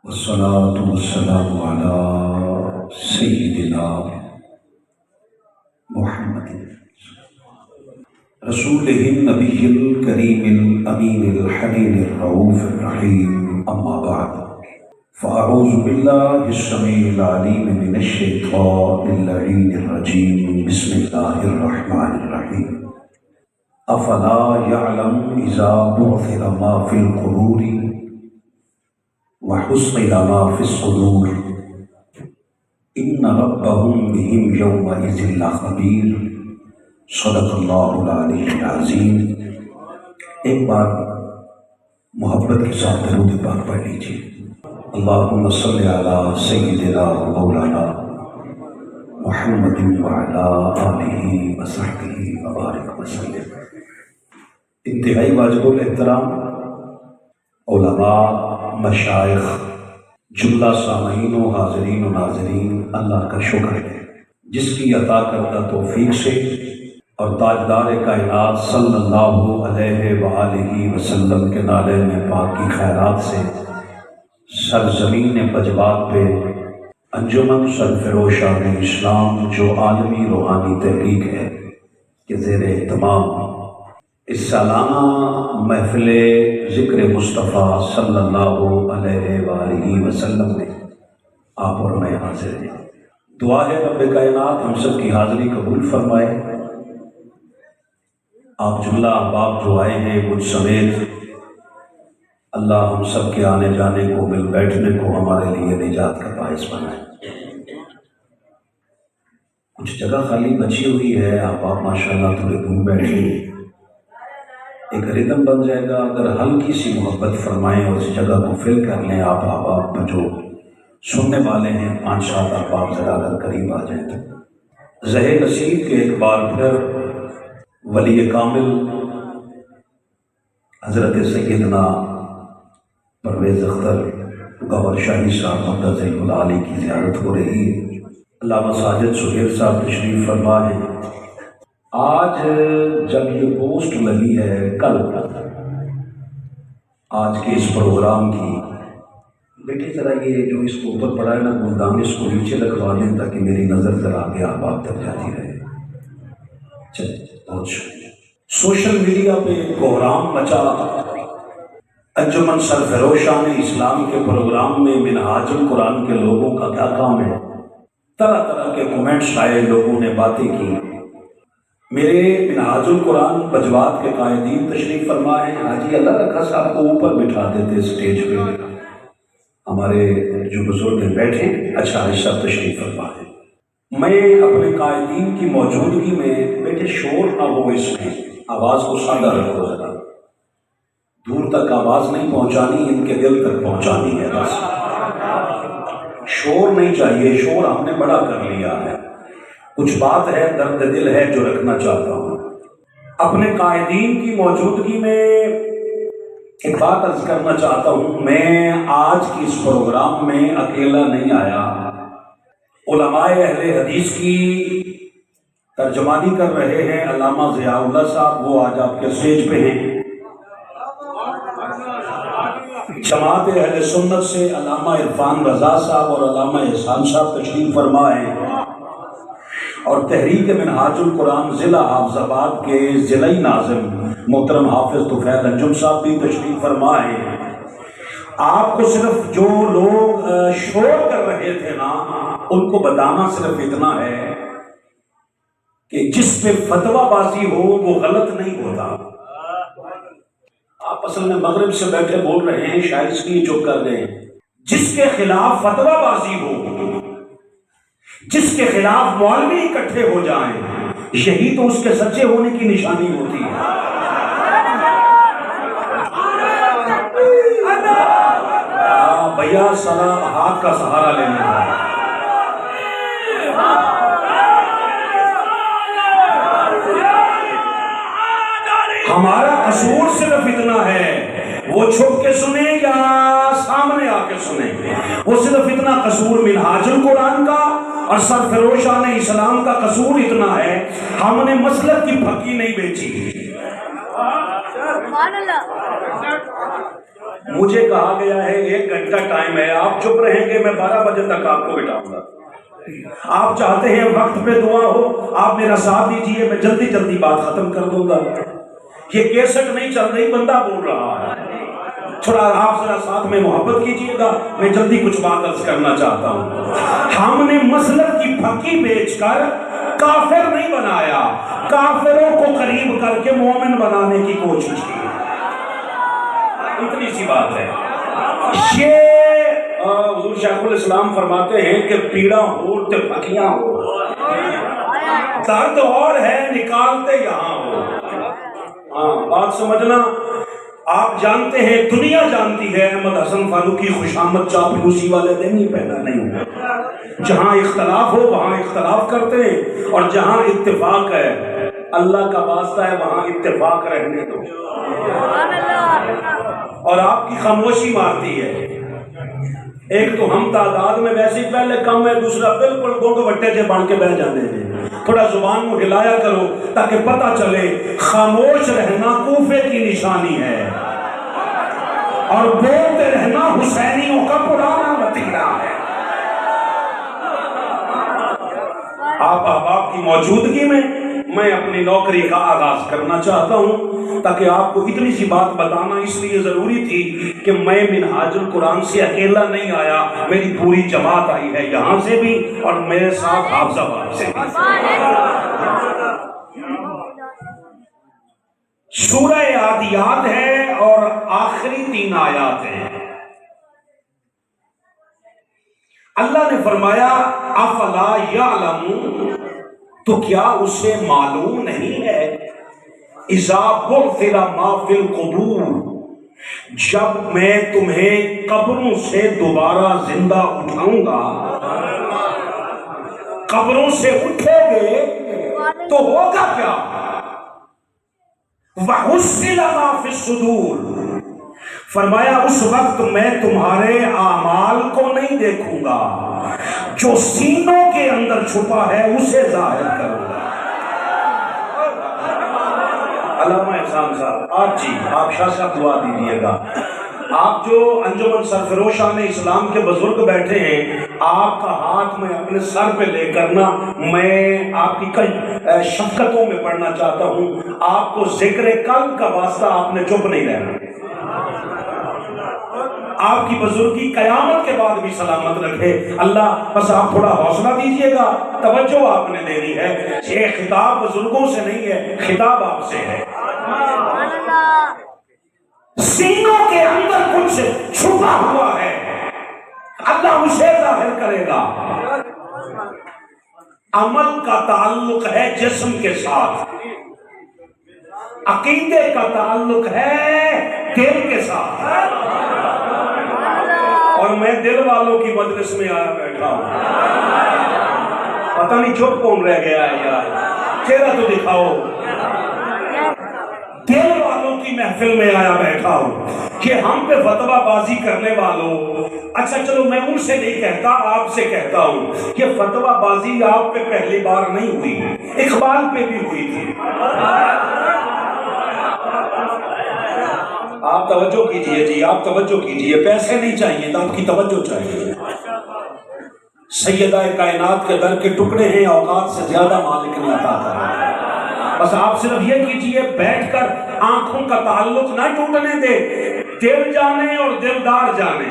والصلاة والسلام على سيدنا محمد رسوله النبي الكريم الأمين الحليم الرؤوف الرحيم، أما بعد، فأعوذ بالله السميع العليم من الشيطان اللعين الرجيم. بسم الله الرحمن الرحيم. أفلا يعلم إذا بعثر ما في القبور وحصل ما في الصدور إن ربهم بهم يومئذ لخبير. صدق اللہ العلی العظیم. ایک بار محبت کے ساتھ درود پاک پڑھ لیجیے. اللہم صلی علی سیدنا مولانا محمد وعلی آلہ وصحبہ وبارک وسلم. انتہائی واجب الاحترام علماء، مشائخ، جملہ سامعین و حاضرین و ناظرین، اللہ کا شکر ہے جس کی عطا کردہ توفیق سے اور تاجدار کائنات صلی اللہ علیہ وآلہ وسلم کے نالے میں پاک کی خیرات سے سرزمین بجبات پہ انجمن سرفروشان اسلام جو عالمی روحانی تحریک ہے کہ زیر اہتمام اس سالانہ محفل ذکر مصطفیٰ صلی اللہ علیہ وآلہ وسلم میں آپ اور میں حاضر ہیں. دعا ہے رب کائنات ہم سب کی حاضری قبول فرمائے. آپ جملہ احباب جو آئے ہیں مجھ سمیت، اللہ ہم سب کے آنے جانے کو، مل بیٹھنے کو ہمارے لیے نجات کا باعث بنائے. کچھ جگہ خالی بچی ہوئی ہے، احباب ماشاءاللہ تھوڑے دور بیٹھے، ایک ردم بن جائے گا. اگر ہلکی سی محبت فرمائیں اور اس جگہ کو فل کر لیں. آپ احباب جو سننے والے ہیں 5-7 احباب ذرا اگر قریب آ جائیں تو زہر نصیب کے ایک بار پھر ولی کامل حضرت سیدنا پرویز اختر گوہر شاہی صاحب مقدس العالی کی زیارت ہو رہی ہے. علامہ ساجد سہیل صاحب تشریف فرما ہے. آج جب یہ پوسٹ لگی ہے، کل آج کے اس پروگرام کی، بیٹے ذرا یہ جو اس کو اوپر پڑا ہے نا گلدان، اس کو نیچے رکھوا دیں تاکہ میری نظر ذرا آگے احباب تک جاتی رہے. چلے، بہت شکریہ. سوشل میڈیا پہ کوہرام مچا. انجمن سرفروشان اسلام کے پروگرام میں منہاج القرآن کے لوگوں کا کیا کام ہے؟ طرح طرح کے کمنٹس آئے، لوگوں نے باتیں کی. میرے منہاج القرآن بجوات کے قائدین تشریف فرما ہے. حاجی اللہ رکھا صاحب کو اوپر بٹھا دیتے اسٹیج پہ، ہمارے جو بزرگ بیٹھے. اچھا صاحب تشریف فرما ہے. میں اپنے قائدین کی موجودگی میں، بیٹے شور نہ ہو، اس میں آواز کو سادہ رکھو، ذرا دور تک آواز نہیں پہنچانی، ان کے دل تک پہنچانی ہے بس. شور نہیں چاہیے، شور ہم نے بڑا کر لیا ہے. کچھ بات ہے، درد دل ہے جو رکھنا چاہتا ہوں. اپنے قائدین کی موجودگی میں ایک بات عرض کرنا چاہتا ہوں. میں آج کی اس پروگرام میں اکیلا نہیں آیا. علماء اہل حدیث کی ترجمانی کر رہے ہیں علامہ ضیاء اللہ صاحب، وہ آج آپ کے اسٹیج پہ ہیں. جماعت اہل سنت سے علامہ عرفان رضا صاحب اور علامہ احسان صاحب تشریف فرما ہیں. اور تحریک منہاج القرآن ضلع حافظ آباد کے ضلعی ناظم محترم حافظ طفیل انجم صاحب بھی تشریف فرما ہیں. آپ کو صرف جو لوگ شور کر رہے تھے نا، ان کو بتانا صرف اتنا ہے کہ جس پہ فتویٰ بازی ہو وہ غلط نہیں ہوتا. آپ اصل میں مغرب سے بیٹھے بول رہے ہیں، شاید اس لیے چپ کر دیں. جس کے خلاف فتویٰ بازی ہو، جس کے خلاف مولوی اکٹھے ہو جائیں، یہی تو اس کے سچے ہونے کی نشانی ہوتی ہے. بھیا سارا ہاتھ کا سہارا لینے کا. ہمارا قصور صرف اتنا ہے، وہ چھپ کے سنیں یا سامنے آ کے سنیں، وہ صرف اتنا قصور منہاج القرآن کا اور سرفروشان اسلام کا قصور اتنا ہے، ہم نے مسلک کی پھکی نہیں بیچی. مجھے کہا گیا ہے 1 گھنٹہ ٹائم ہے، آپ چپ رہیں گے میں 12 بجے تک آپ کو بٹھاؤں گا۔ آپ چاہتے ہیں وقت پہ دعا ہو، آپ میرا ساتھ دیجیے، میں جلدی جلدی بات ختم کر دوں گا۔ یہ کیسٹ نہیں چل رہی، بندہ بول رہا ہے، تھوڑا آپ ذرا ساتھ میں محبت کیجیے گا، میں جلدی کچھ بات عرض کرنا چاہتا ہوں۔ ہم نے مسلک کی پھکی بیچ کر کافر نہیں بنایا، کافروں کو قریب کر کے مومن بنانے کی کوشش کی، اتنی سی بات ہے۔ یہ حضور شیخ الاسلام فرماتے ہیں کہ پیڑا ہو تو پھکیاں ہو، درد اور ہے نکالتے یہاں ہو۔ ہاں بات سمجھنا، آپ جانتے ہیں، دنیا جانتی ہے، احمد حسن فاروقی خوشامد چاپلوسی والے دن ہی پیدا نہیں ہوئے۔ جہاں اختلاف ہو وہاں اختلاف کرتے ہیں، اور جہاں اتفاق ہے اللہ کا واسطہ ہے وہاں اتفاق رہنے دو، اور آپ کی خاموشی مارتی ہے۔ ایک تو ہم تعداد میں ویسے ہی پہلے کم ہے، دوسرا بالکل گونگ وٹے سے بن کے بہ جاتے ہیں۔ تھوڑا زبان کو ہلایا کرو تاکہ پتہ چلے خاموش رہنا کوفے کی نشانی ہے، اور بولتے رہنا حسینیوں کا پرانا وتیرہ ہے۔ آپ احباب کی موجودگی میں اپنی نوکری کا آغاز کرنا چاہتا ہوں، تاکہ آپ کو اتنی سی بات بتانا اس لیے ضروری تھی کہ میں منہاج القرآن سے اکیلا نہیں آیا، میری پوری جماعت آئی ہے، یہاں سے بھی اور میرے ساتھ حافظ آباد سے بھی۔ سورہ عادیات ہے اور آخری 3 آیات ہیں۔ اللہ نے فرمایا افلا یعلم، تو کیا اسے معلوم نہیں ہے، اذا بعثر ما فی القبور، جب میں تمہیں قبروں سے دوبارہ زندہ اٹھاؤں گا، قبروں سے اٹھو گے تو ہوگا کیا، وَحُصِّلَ مَا فِي الصُّدُورِ، فرمایا اس وقت میں تمہارے اعمال کو نہیں دیکھوں گا، جو سینوں کے اندر چھپا ہے اسے ظاہر کروں گا۔ علامہ احسان صاحب، آپ شاہ صاحب دعا دیجیے گا۔ آپ جو انجمن سرفروشان اسلام کے بزرگ بیٹھے ہیں، آپ کا ہاتھ میں اپنے سر پہ لے کرنا، میں آپ کی کئی شفقتوں میں پڑھنا چاہتا ہوں۔ آپ کو ذکر قلب کا واسطہ، آپ نے چپ نہیں رہنا۔ آپ کی بزرگی قیامت کے بعد بھی سلامت رکھے اللہ، بس آپ تھوڑا حوصلہ دیجیے گا، توجہ آپ نے دینی ہے۔ یہ خطاب بزرگوں سے نہیں ہے، خطاب آپ سے ہے۔ سینوں کے اندر کچھ چھپا ہوا ہے، اللہ اسے ظاہر کرے گا۔ عمل کا تعلق ہے جسم کے ساتھ، عقیدے کا تعلق ہے دل کے ساتھ، اور میں دل والوں کی مجلس میں آیا بیٹھا ہوں۔ پتہ نہیں چپ کون رہ گیا ہے یار، چہرہ تو دکھاؤ۔ دل والوں کی محفل میں آیا بیٹھا ہوں کہ ہم پہ فتویٰ بازی کرنے والوں، اچھا چلو میں ان سے نہیں کہتا، آپ سے کہتا ہوں کہ فتویٰ بازی آپ پہ پہلی بار نہیں ہوئی، اقبال پہ بھی ہوئی تھی۔ آپ توجہ کیجئے جی، آپ توجہ کیجئے، پیسے نہیں چاہیے تو آپ کی توجہ چاہیے۔ سیدہ کائنات کے در کے ٹکڑے ہیں، اوقات سے زیادہ مالک نے عطا کرا۔ بس آپ صرف یہ کیجئے، بیٹھ کر آنکھوں کا تعلق نہ ٹوٹنے دے، دل جانے اور دلدار جانے۔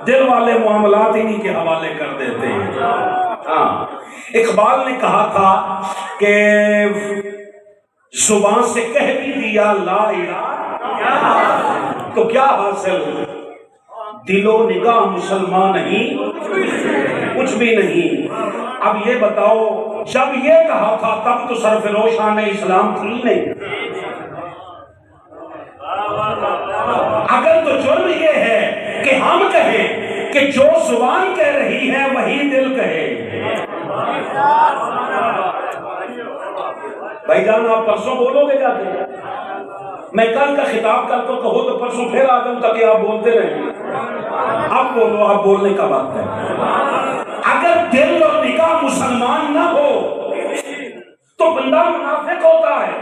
دل والے معاملات انہی کے حوالے کر دیتے ہیں۔ ہاں، اقبال نے کہا تھا کہ زبان سے کہہ بھی دیا لا الہ تو کیا حاصل، دل و نگاہ مسلمان نہیں، کچھ بھی نہیں۔ اب یہ بتاؤ، جب یہ کہا تھا تب تو سرفروشان اسلام تھی نہیں۔ اگر تو جرم یہ ہے کہ ہم کہیں کہ جو زبان کہہ رہی ہے وہی دل کہے، بھائی جان آپ پرسوں بولو گے جا کے، میں کل کا خطاب کر تو کہو تو پرسوں پھر آ جاؤں تاکہ آپ بولتے رہیں۔ اب بولو، آپ بولنے کا وقت ہے۔ اگر دل اور نگاہ مسلمان نہ ہو تو بندہ منافق ہوتا ہے،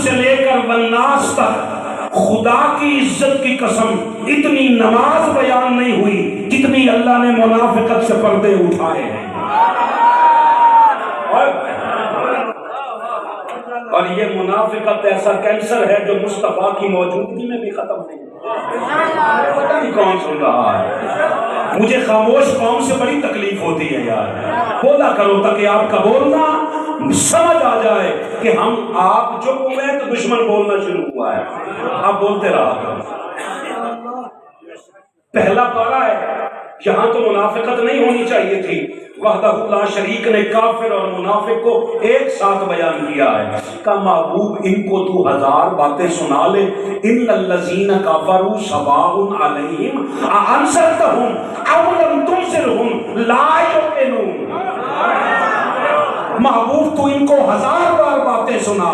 سے لے کر والناس تک خدا کی عزت کی قسم اتنی نماز بیان نہیں ہوئی جتنی اللہ نے منافقت سے پردے اٹھائے ہیں. اور یہ منافقت ایسا کینسر ہے جو مصطفیٰ کی موجودگی میں بھی ختم نہیں. پتہ نہیں کون سن رہا ہے. مجھے خاموش قوم سے بڑی تکلیف ہوتی ہے یار. بولا کرو تاکہ آپ کا بولنا سمجھ آ جائے کہ ہم آپ جو ہوئے تو دشمن بولنا شروع ہوا ہے. آپ بولتے رہا کرو. پہلا پارہ ہے. یہاں تو منافقت نہیں ہونی چاہیے تھی. وحدہ لا شریک نے کافر اور منافق کو ایک ساتھ بیان کیا ہے. کہ محبوب ان کو تو 1000 باتیں سنا لے. ان الذین کفروا سواء علیہم اانذرتہم ام لم تنذرہم لا یؤمنون. محبوب تو ان کو 1000 بار باتیں سنا،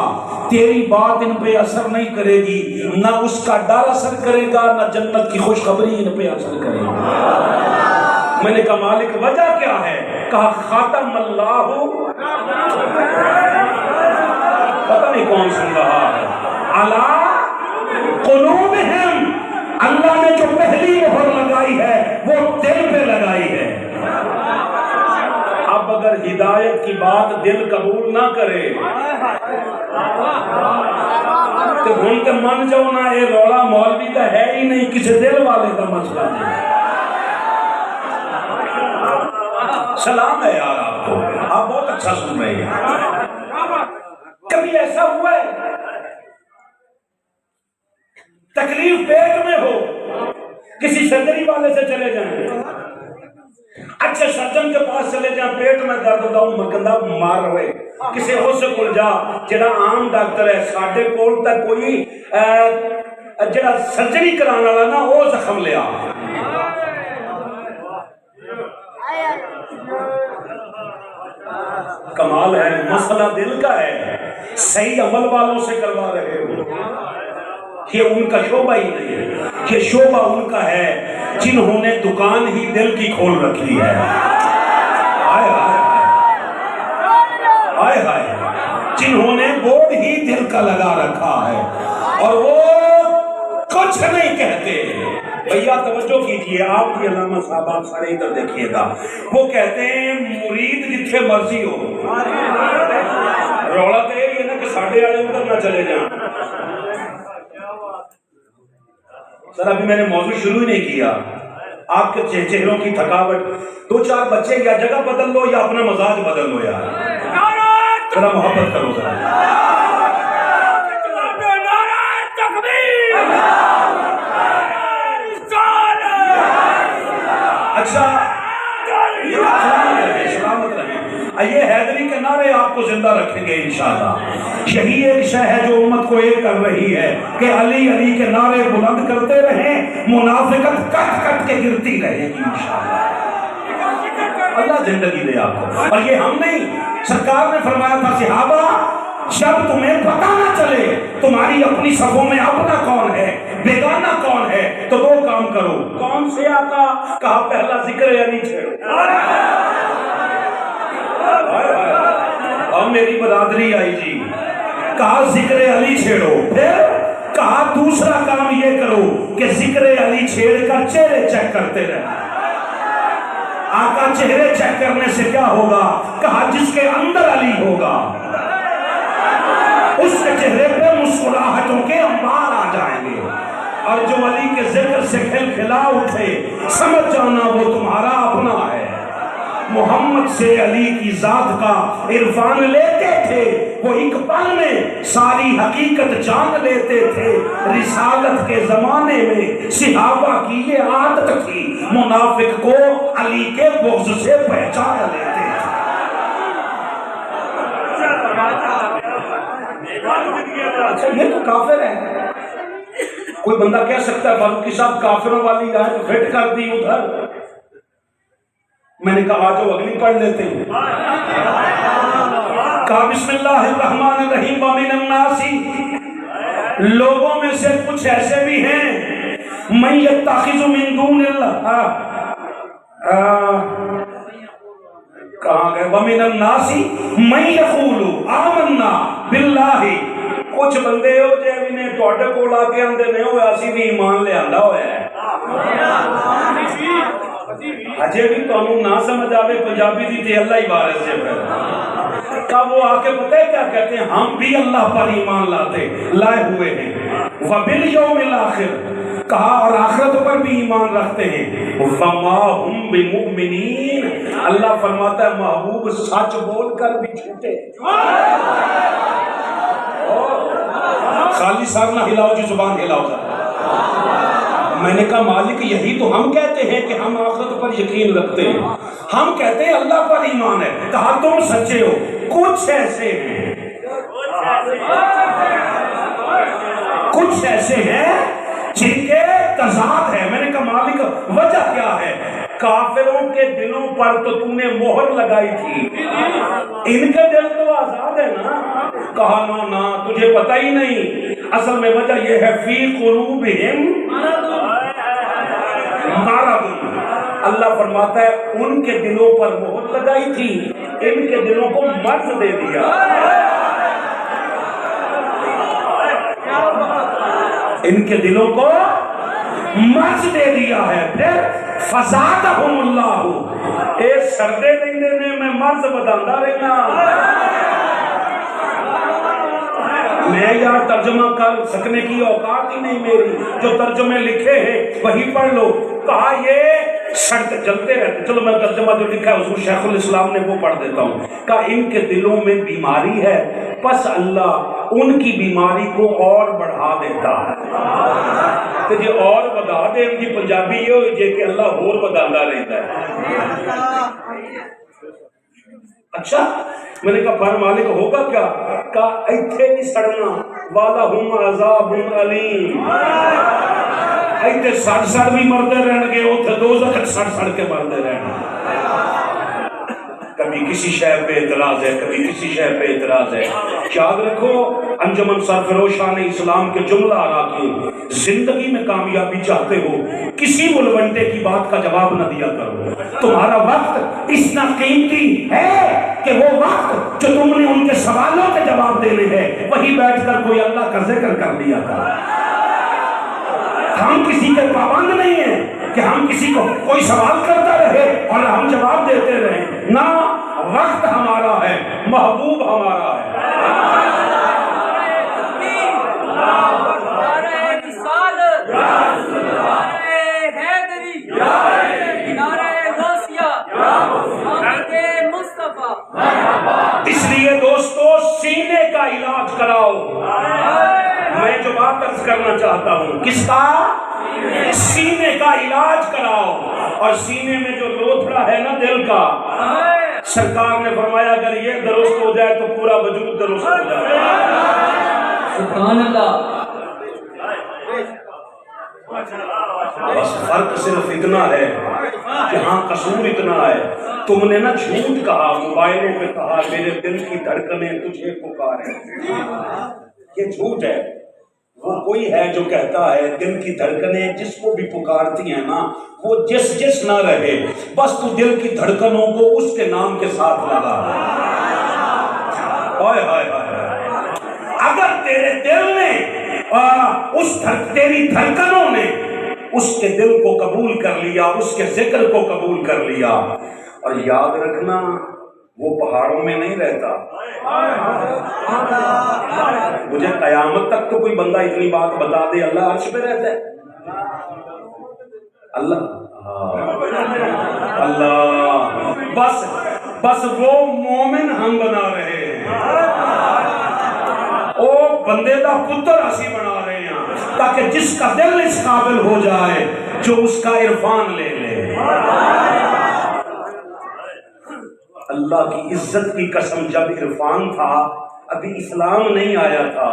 تیری بات ان پہ اثر نہیں کرے گی. نہ اس کا ڈر اثر کرے گا، نہ جنت کی خوشخبری ان پہ اثر کرے گی. میں نے کہا مالک وجہ کیا ہے؟ کہا خاتم اللہ. پتہ نہیں کون سن رہا ہے. علی قلوبہم، اللہ نے جو پہلی مہر لگائی ہے وہ دل پہ لگائی ہے. اب اگر ہدایت کی بات دل قبول نہ کرے تو ہن تے من جاؤ نا یہ روڑا مولوی کا ہے ہی نہیں، کسی دل والے کا مسئلہ نہیں. سلام ہے یار آپ کو، آپ بہت اچھا سن رہے ہیں. کبھی ایسا ہوا ہے تکلیف پیٹ میں ہو، کسی سرجری والے سے چلے جائیں، اچھے سرجن کے پاس چلے جائیں، پیٹ میں درد ہوتا ہوں مکندہ مار رہے، کسی ہو سے کول جا جڑا عام ڈاکٹر ہے. ساڈے کول تک کوئی جڑا سرجری کرانے والا نا وہ زخم لیا. کمال ہے، مسئلہ دل کا ہے، صحیح عمل والوں سے کروا رہے ہو. یہ ان کا شعبہ ہی نہیں ہے، یہ شعبہ ان کا ہے جنہوں نے دکان ہی دل کی کھول رکھی ہے. آئے آئے آئے، جنہوں نے بورڈ ہی دل کا لگا رکھا ہے اور وہ کچھ نہیں کہتے. بھیا توجہ کیجئے، آپ کی علامہ صاحب آپ سارے ادھر دیکھیے گا. وہ کہتے ہیں مرید جتھے مرضی ہو. رولا تو یہ ہے نا کہ ساڈے والے ادھر نہ چلے جائیں. سر ابھی میں نے موضوع شروع ہی نہیں کیا. آپ کے چہروں کی تھکاوٹ، 2-4 بچے یا جگہ بدل لو یا اپنا مزاج بدل لو یار. ذرا محبت کرو ذرا. اچھا سلامت رہے. یہ حیدری کے نعرے آپ کو زندہ رکھیں گے انشاءاللہ. یہی ایک شے ہے جو امت کو ایک کر رہی ہے کہ علی علی کے نعرے بلند کرتے رہیں، منافقت کٹ کٹ کے گرتی رہے گی انشاءاللہ. اللہ زندگی دے آپ کو. اور یہ ہم نہیں، سرکار نے فرمایا تھا صحابہ جب تمہیں پتہ نہ چلے تمہاری اپنی صفوں میں اپنا کون ہے بیگانہ کون ہے تو وہ کام کرو. کون سے آقا؟ کہا پہلا ذکر علی چھیڑو. اور میری برادری آئی جی، کہا ذکر علی چھیڑو. پھر کہا دوسرا کام یہ کرو کہ ذکر علی چھیڑ کر چہرے چیک کرتے رہے. آقا چہرے چیک کرنے سے کیا ہوگا؟ کہا جس کے اندر علی ہوگا اس کے چہرے پہ مسکراہٹوں کے انبار آ جائیں گے. اور جو علی کے ذکر سے کھل کھلا اٹھے سمجھ جانا وہ تمہارا اپنا ہے. محمد سے علی کی ذات کا عرفان لیتے تھے، وہ ایک پل میں ساری حقیقت جان لیتے تھے. رسالت کے زمانے میں صحابہ کی یہ عادت تھی، منافق کو علی کے بغض سے پہچان لیتے تھے. یہ تو کافر ہے. کوئی بندہ کہہ سکتا ہے فاروقی صاحب کافروں والی آیت فٹ کر دی ادھر. میں نے کہا جو اگلی پڑھ لیتے ہیں. کہا بسم اللہ الرحمن الرحیم ومن الناس، لوگوں میں سے کچھ ایسے بھی ہیں من یتخذ من دون اللہ. کہاں گئے؟ ومن الناس من یقول آمنا باللہ. کچھ بندے ہو جے بھی نے تواڈے کول آ کے آندے نے او اسی بھی ایمان لےاندا ہویا ہے اجے بھی تانوں نہ سمجھ آوے پنجابی دی تے اللہ ہی وارث ہے پھر تب وہ آ کے پتہ ہے کیا کہتے ہیں ہم بھی اللہ پر ایمان لائے ہوئے ہیں وبالیوم الاخر کہا اور آخرت پر بھی ایمان رکھتے ہیں وما ہم بمؤمنین اللہ فرماتا ہے محبوب سچ بول کر بھی جھوٹے خالی سر نہ ہلاؤ جی زبان ہلاؤ میں نے کہا مالک یہی تو ہم کہتے ہیں کہ ہم آخرت پر یقین رکھتے ہیں ہم کہتے ہیں اللہ پر ایمان ہے کہا تم سچے ہو کچھ ایسے ہیں جن کے تضاد ہے میں نے کہا مالک وجہ کیا ہے کافروں کے دلوں پر تو تم نے مہر لگائی تھی ان کے دل تو آزاد ہے نا کہا نا تجھے پتہ ہی نہیں اصل میں وجہ یہ ہے فی قلوبہم مرض اللہ فرماتا ہے ان کے دلوں پر مہر لگائی تھی ان کے دلوں کو مرض دے دیا ان کے دلوں کو مرض دے دیا ہے پھر فزادہم اللہ اے سردے دیندے نے میں مرض بداندا رہنا میں یار ترجمہ کر سکنے کی اوقات ہی نہیں میری جو ترجمے لکھے ہیں وہی پڑھ لو کہا یہ سڑک جلتے رہتے چلو میں ترجمہ جو لکھا ہے حضور شیخ الاسلام نے وہ پڑھ دیتا ہوں کہا ان کے دلوں میں بیماری ہے پس اللہ ان کی بیماری کو اور بڑھا دیتا ہے تو یہ اور بڑھا دے ان کی پنجابی یہ ہوئی جے کہ اللہ اور بڑھاتا رہتا ہے اچھا میں نے کہا پر مالک ہوگا کیا کہا ایتھے بھی سڑنا وَلَهُمْ عَذَابٌ عَلِيمٌ ایتھے سڑ بھی مردے رہن گے اتھے دوزخ سڑ کے مردے رہن کبھی کسی شے پہ اعتراض ہے کبھی کسی شے پہ اعتراض ہے یاد رکھو انجمن سرفروشان اسلام کے جملہ اراکین زندگی میں کامیابی چاہتے ہو کسی ملوڈے کی بات کا جواب نہ دیا کرو تمہارا وقت اتنا قیمتی ہے کہ وہ وقت جو تم نے ان کے سوالوں کے جواب دینے ہیں وہی بیٹھ کر کوئی اللہ کا ذکر کر لیا کرو ہم کسی کے پابند نہیں ہیں کہ ہم کسی کو کوئی سوال کرتا رہے اور ہم جواب دیتے رہیں نہ وقت ہمارا ہے محبوب ہمارا ہے اس لیے دوستو سینے کا علاج کراؤ میں جو بات عرض کرنا چاہتا ہوں کس کا سینے کا علاج کراؤ اور سینے میں جو لوتھڑا ہے نا دل کا سرکار نے فرمایا اگر یہ درست ہو جائے تو پورا وجود درست ہو جائے سبحان اللہ بس فرق صرف اتنا ہے کہ ہاں قصور اتنا ہے تم نے نا جھوٹ کہا موبائلوں پہ کہا میرے دل کی دھڑکنیں تجھے پکاریں یہ جھوٹ ہے وہ کوئی ہے جو کہتا ہے دل کی دھڑکنیں جس کو بھی پکارتی ہیں نا وہ جس نہ رہے بس تو دل کی دھڑکنوں کو اس کے نام کے ساتھ لگا اگر تیرے دل نے تیری دھڑکنوں نے اس کے دل کو قبول کر لیا اس کے ذکر کو قبول کر لیا اور یاد رکھنا وہ پہاڑوں میں نہیں رہتا مجھے قیامت تک تو کوئی بندہ اتنی بات بتا دے اللہ عرش پہ رہتا ہے اللہ بس وہ مومن ہم بنا رہے ہیں او بندے دا پتر اسی بنا رہے ہیں تاکہ جس کا دل اس قابل ہو جائے جو اس کا عرفان لے لے اللہ کی عزت کی قسم جب عرفان تھا ابھی اسلام نہیں آیا تھا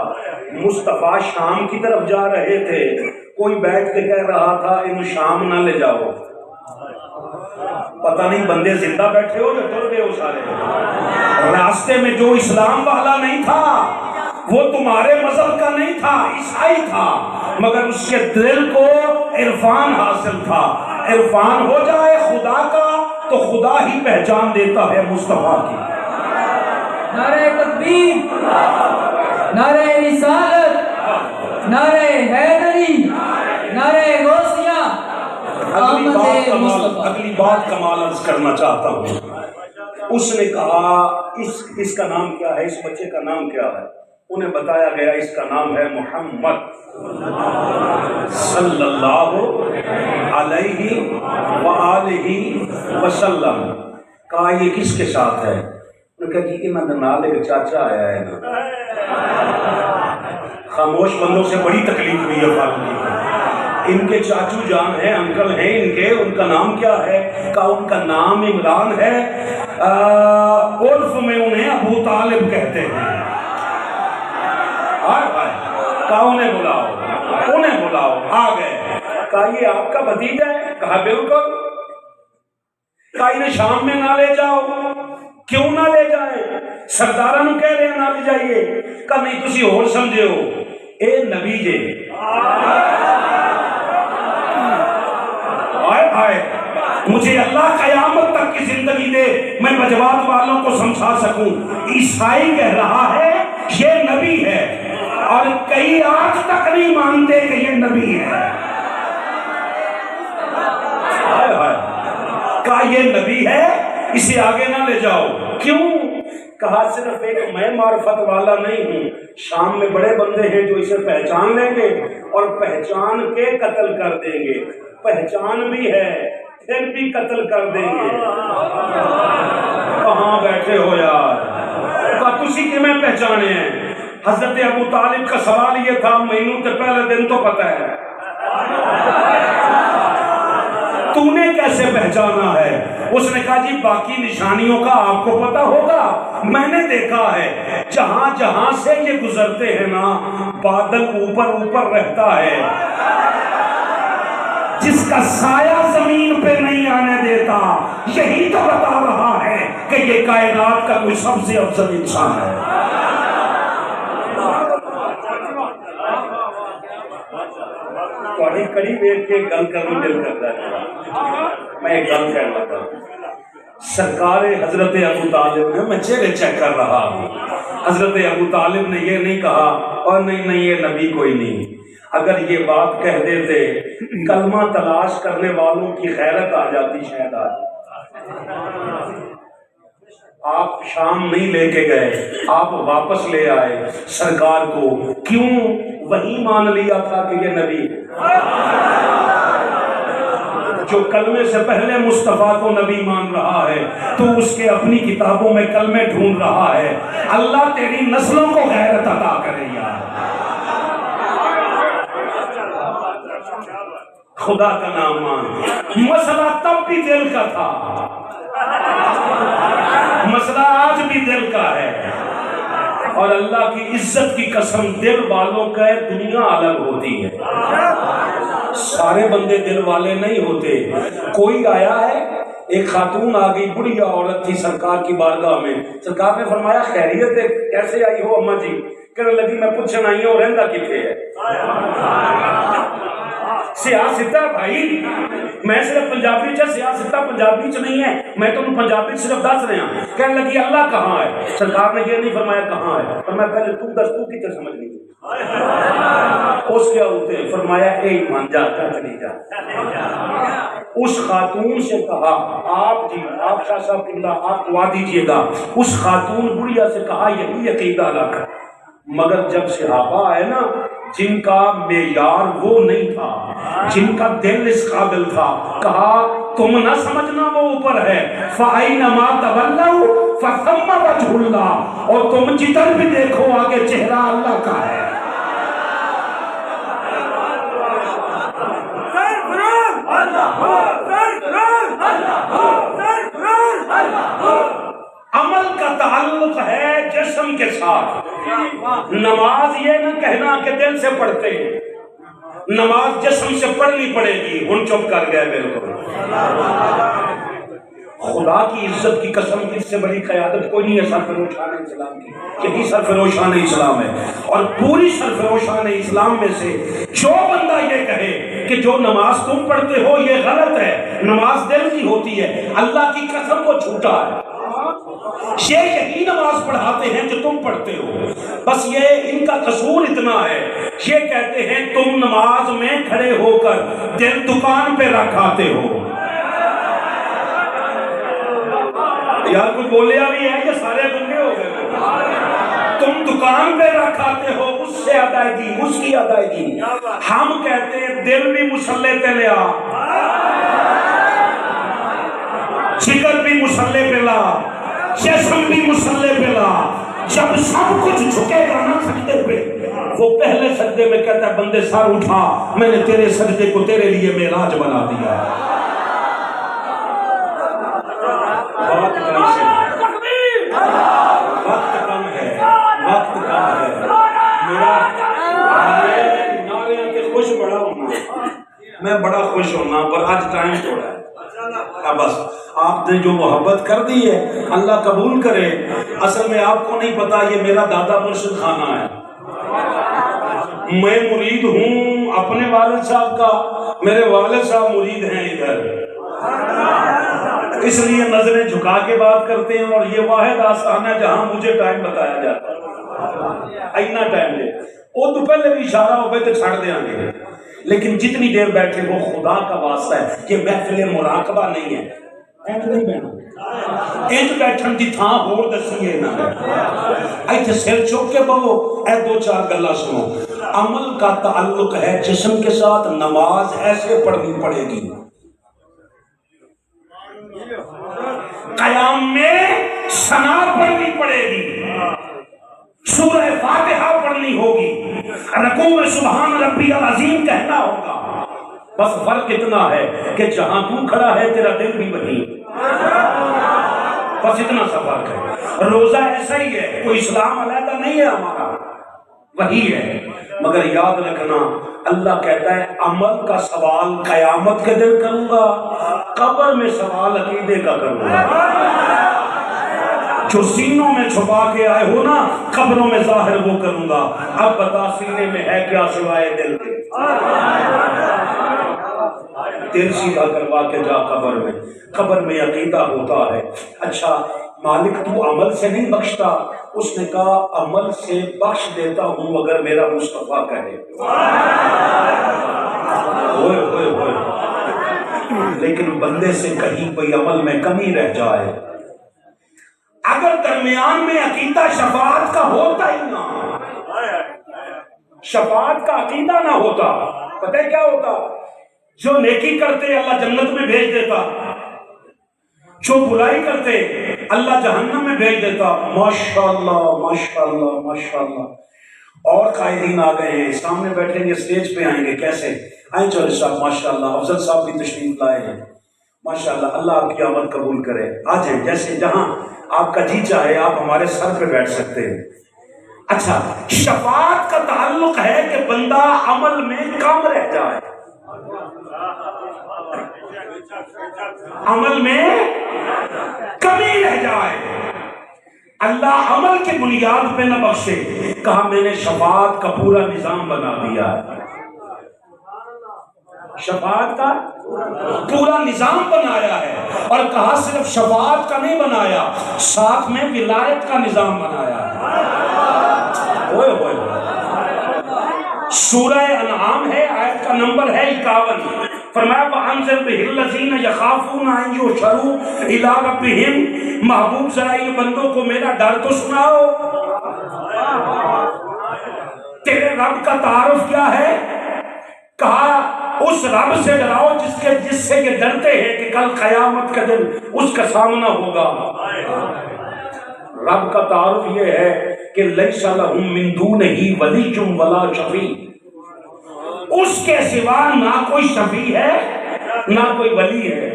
مصطفیٰ شام کی طرف جا رہے تھے کوئی بیٹھ کے کہہ رہا تھا انہوں شام نہ لے جاؤ پتہ نہیں بندے زندہ بیٹھے ہو یا تر گئے ہو سارے راستے میں جو اسلام والا نہیں تھا وہ تمہارے مذہب کا نہیں تھا عیسائی تھا مگر اس کے دل کو عرفان حاصل تھا عرفان ہو جائے خدا کا تو خدا ہی پہچان دیتا ہے مصطفیٰ کی نعرہ تکبیر نعرہ رسالت، نعرہ حیدری، نعرہ غوثیہ، احمد مصطفیٰ۔ اگلی بات کمال عرض کرنا چاہتا ہوں۔ اس نے کہا اس کا نام کیا ہے، اس بچے کا نام کیا ہے؟ انہیں بتایا گیا اس کا نام ہے محمد صلی اللہ علیہ وآلہ وسلم۔ کہا یہ کس کے ساتھ ہے؟ انہوں نے کہا جی انہوں نے نال ایک چاچا آیا ہے نا۔ خاموش بندوں سے بڑی تکلیف ہوئی ہے فاروقی کو۔ ان کے چاچو جان ہیں، انکل ہیں ان کا نام کیا ہے؟ کہا ان کا نام عمران ہے، عرف میں انہیں ابو طالب کہتے ہیں۔ کہا انہیں بلاؤ، آ گئے۔ کہا یہ آپ کا بھتیجا ہے؟ کہا بالکل۔ کہا انہیں شام میں نہ لے جاؤ۔ کیوں نہ لے جائیں؟ سرداراں نوں کہہ رہے ہیں نہ لے جائیے۔ کہا نہیں تسی اور سمجھے ہو، اے نبی جے۔ مجھے اللہ قیامت تک کی زندگی دے، میں بجوات والوں کو سمجھا سکوں۔ عیسائی کہہ رہا ہے یہ نبی ہے، اور کئی آج تک نہیں مانتے کہ یہ نبی ہے۔ کہا یہ نبی ہے، اسے آگے نہ لے جاؤ۔ کیوں؟ کہا صرف ایک میں معرفت والا نہیں ہوں، شام میں بڑے بندے ہیں جو اسے پہچان لیں گے اور پہچان کے قتل کر دیں گے۔ پہچان بھی ہے پھر بھی قتل کر دیں گے۔ کہاں بیٹھے ہو یار؟ کہا تسی کہ میں پہچانے ہیں؟ حضرت ابو طالب کا سوال یہ تھا، مینوں تے پہلے دن تو پتہ ہے، تو نے کیسے پہچانا ہے؟ اس نے کہا جی باقی نشانیوں کا آپ کو پتا ہوگا، میں نے دیکھا ہے جہاں جہاں سے یہ گزرتے ہیں نا بادل اوپر رہتا ہے، جس کا سایہ زمین پہ نہیں آنے دیتا، یہی تو بتا رہا ہے کہ یہ کائنات کا کوئی سب سے افضل انسان ہے۔ تھوڑی قریب ایک گل کرنے دل کرتا ہے، میں ایک گل کہنا لگا۔ سرکار حضرت ابو طالب نے، میں چہرے چیک کر رہا ہوں، حضرت ابو طالب نے یہ نہیں کہا اور نہیں یہ نبی کوئی نہیں۔ اگر یہ بات کہہ دیتے کلمہ تلاش کرنے والوں کی غیرت آ جاتی شاید آج۔ آپ شام نہیں لے کے گئے، آپ واپس لے آئے سرکار کو، کیوں؟ وہی مان لیا تھا کہ یہ نبی جو کلمے سے پہلے مصطفیٰ کو نبی مان رہا ہے تو اس کے اپنی کتابوں میں کلمے ڈھونڈ رہا ہے۔ اللہ تیری نسلوں کو غیرت عطا کرے یار۔ خدا کا نام مان۔ مسئلہ تب بھی دل کا تھا، مسئلہ آج بھی دل کا ہے، اور اللہ کی عزت کی قسم دل والوں کا دنیا الگ ہوتی ہے۔ سارے بندے دل والے نہیں ہوتے۔ کوئی آیا ہے، ایک خاتون آ گئی، بڑھیا عورت تھی سرکار کی بارگاہ میں، سرکار نے فرمایا خیریت ہے، کیسے آئی ہو اماں جی؟ کہنے لگی میں پوچھنا آئی ہوں رہندا کتنے ہے؟ سیاستہ بھائی میں صرف پنجابی چ سیاستہ پنجابی چ نہیں ہے، میں تمہیں پنجابی صرف دس رہا ہوں۔ کہنے لگی اللہ کہاں ہے؟ سرکار نے یہ نہیں فرمایا کہاں ہے، فرمایا پہلے تو دس تو کتنے سمجھ نہیں۔ اس کیا ہوتے ہیں؟ فرمایا اے ایمان جا کر چلی جا۔ اس خاتون سے کہا آپ جی، آپ شاہ صاحب قبلہ آپ دعا دیجئے گا۔ اس خاتون بڑھیا سے کہا یہی عقیدہ الگ ہے، مگر جب صحابہ آئے نا جن کا معیار وہ نہیں تھا، جن کا دل اس قابل تھا، کہا تم نہ سمجھنا وہ اوپر ہے، فَأَيْنَمَا تَوَلَّوْا فَثَمَّ وَجْهُ اللَّهِ، اور تم جدھر بھی دیکھو آگے چہرہ اللہ کا ہے۔ عمل کا تعلق ہے جسم کے ساتھ۔ نماز یہ نہ کہنا کہ دل سے پڑھتے ہیں، نماز جسم سے پڑھنی پڑے گی۔ ہن چپ کر گئے بالکل۔ خدا کی عزت کی قسم اس سے بڑی قیادت کوئی نہیں ہے سرفروشان اسلام کی، یہی سرفروشان اسلام ہے۔ اور پوری سرفروشان اسلام میں سے جو بندہ یہ کہے کہ جو نماز تم پڑھتے ہو یہ غلط ہے، نماز دل کی ہوتی ہے، اللہ کی قسم وہ جھوٹا ہے۔ یہ یہی نماز پڑھاتے ہیں جو تم پڑھتے ہو، بس یہ ان کا قصور اتنا ہے، یہ کہتے ہیں تم نماز میں کھڑے ہو کر دل دکان پہ رکھاتے ہو۔ یار کوئی بولیا بھی ہے کہ سارے گنگے ہو گئے؟ تم دکان پہ رکھاتے ہو، اس سے ادائیگی، اس کی ادائیگی۔ ہم کہتے ہیں دل بھی مسلح پہ لیا، جگر بھی مسلح پہ لا، جسم بھی مسلح پہ لا۔ جب سب کچھ جھکے گا نا سجدے پہ، وہ پہلے سجدے میں کہتا ہے بندے سر اٹھا، میں نے تیرے سجدے کو تیرے لیے معراج بنا دیا۔ وقت کم ہے، وقت کم ہے۔ میرا نعرے کے خوش بڑا ہونا، میں بڑا خوش ہونا، پر آج ٹائم تھوڑا ہے۔ بس آپ نے جو محبت کر دی ہے اللہ قبول کرے۔ اصل میں آپ کو نہیں پتا یہ میرا دادا مرشد خانہ ہے، میں مرید ہوں اپنے والد صاحب کا، میرے والد صاحب مرید ہیں ادھر، اس لیے نظریں جھکا کے بات کرتے ہیں، اور یہ واحد آستان ہے جہاں مجھے ٹائم بتایا جاتا ہے۔ اینا ٹائم دے وہ تو پہلے بھی اشارہ ہو گئے تو چھڑ دیں گے، لیکن جتنی دیر بیٹھے وہ خدا کا واسطہ ہے، یہ محفل مراقبہ نہیں ہے۔ اینٹ نہیں بیٹھنا، اینٹ بیٹھن دی تھاں ہور دسیے نا، ایتھے سر چک کے بہو، اے دو چار گلا سنو۔ عمل کا تعلق ہے جسم کے ساتھ، نماز ایسے پڑھنی پڑے گی، قیام میں ثنا پڑھنی پڑے گی، سورہ فاتحہ پڑھنی ہوگی، رکوع میں سبحان ربی العظیم کہنا ہوگا۔ بس فرق اتنا ہے کہ جہاں تو کھڑا ہے تیرا دل بھی وہیں، بس اتنا سا فرق ہے۔ روزہ ایسا ہی ہے، کوئی اسلام علیحدہ نہیں ہے ہمارا، وہی ہے۔ مگر یاد رکھنا اللہ کہتا ہے عمل کا سوال قیامت کے دن کروں گا، قبر میں سوال عقیدے کا کروں گا۔ جو سینوں میں چھپا کے آئے ہو نا، قبروں میں ظاہر وہ کروں گا۔ اب بتا سینے میں ہے کیا سوائے دل کے؟ دل سیدھا کروا کے جا قبر میں، قبر میں عقیدہ ہوتا ہے۔ اچھا مالک تو عمل سے نہیں بخشتا، اس نے کہا عمل سے بخش دیتا ہوں اگر میرا مصطفیٰ کہے۔ ہوئے ہوئے ہوئے، لیکن بندے سے کہیں کوئی عمل میں کمی رہ جائے، اگر درمیان میں عقیدہ شفاعت کا ہوتا ہی نہ، شفاعت کا عقیدہ نہ ہوتا، پتہ ہے کیا ہوتا؟ جو نیکی کرتے اللہ جنت میں بھیج دیتا، جو برائی کرتے اللہ جہنم میں بھیج دیتا۔ ماشاءاللہ ماشاءاللہ ماشاءاللہ۔ اور قائدین آ گئے ہیں، سامنے بیٹھیں گے، اسٹیج پہ آئیں گے، کیسے آئیں؟ چودھری صاحب ماشاءاللہ، افضل صاحب بھی تشریف لائے ہیں، ماشاءاللہ، اللہ آپ کی آمد قبول کرے۔ آ جائیں، جیسے جہاں آپ کا جی چاہے آپ ہمارے سر پہ بیٹھ سکتے ہیں۔ اچھا شفاعت کا تعلق ہے کہ بندہ عمل میں کم رہ جائے، عمل میں کمی رہ جائے، اللہ عمل کی بنیاد پہ نہ بخشے۔ کہا میں نے شفاعت کا پورا نظام بنا دیا ہے، شفاعت کا پورا نظام بنایا ہے، اور کہا صرف شفاعت کا نہیں بنایا، ساتھ میں ولایت کا نظام بنایا ہے۔ ہوئے ہوئے سورہ انعام ہے، آیت کا نمبر ہے 51۔ فرمایا وَأَنذِرْ بِهِ الَّذِينَ يَخَافُونَ أَن يُحْشَرُوا إِلَىٰ رَبِّهِمْ۔ محبوب ذرا یہ بندوں کو میرا ڈر تو سناؤ، تیرے رب کا تعارف کیا ہے؟ کہا اس رب سے ڈراؤ جس سے یہ ڈرتے ہیں کہ کل قیامت کا دن اس کا سامنا ہوگا۔ رب کا تعارف یہ ہے کہ لیس لہم من دونہ ولی ولا شفیع، اس کے سوا نہ کوئی شفیع ہے نہ کوئی ولی ہے۔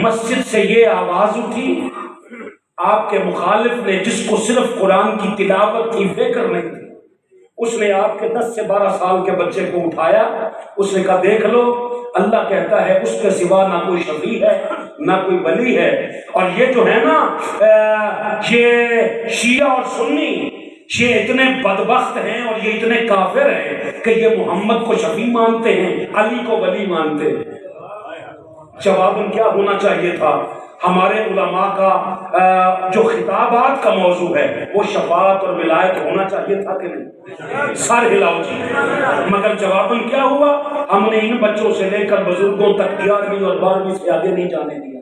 مسجد سے یہ آواز اٹھی، آپ کے مخالف نے جس کو صرف قرآن کی تلاوت کی فکر نہیں تھی، اس نے آپ کے 10 سے 12 سال کے بچے کو اٹھایا، اس نے کہا دیکھ لو اللہ کہتا ہے اس کے سوا نہ کوئی شفیع ہے نہ کوئی ولی ہے۔ اور یہ جو ہے نا یہ شیعہ اور سنی، یہ اتنے بدبخت ہیں اور یہ اتنے کافر ہیں کہ یہ محمد کو شفیع مانتے ہیں، علی کو ولی مانتے ہیں۔ جواباً کیا ہونا چاہیے تھا؟ ہمارے علماء کا جو خطابات کا موضوع ہے وہ شفاعت اور ولایت ہونا چاہیے تھا کہ نہیں؟ سر ہلاؤ جی. مگر جواباً کیا ہوا؟ ہم نے ان بچوں سے لے کر بزرگوں تک 11ویں اور 12ویں سے آگے نہیں جانے دیا.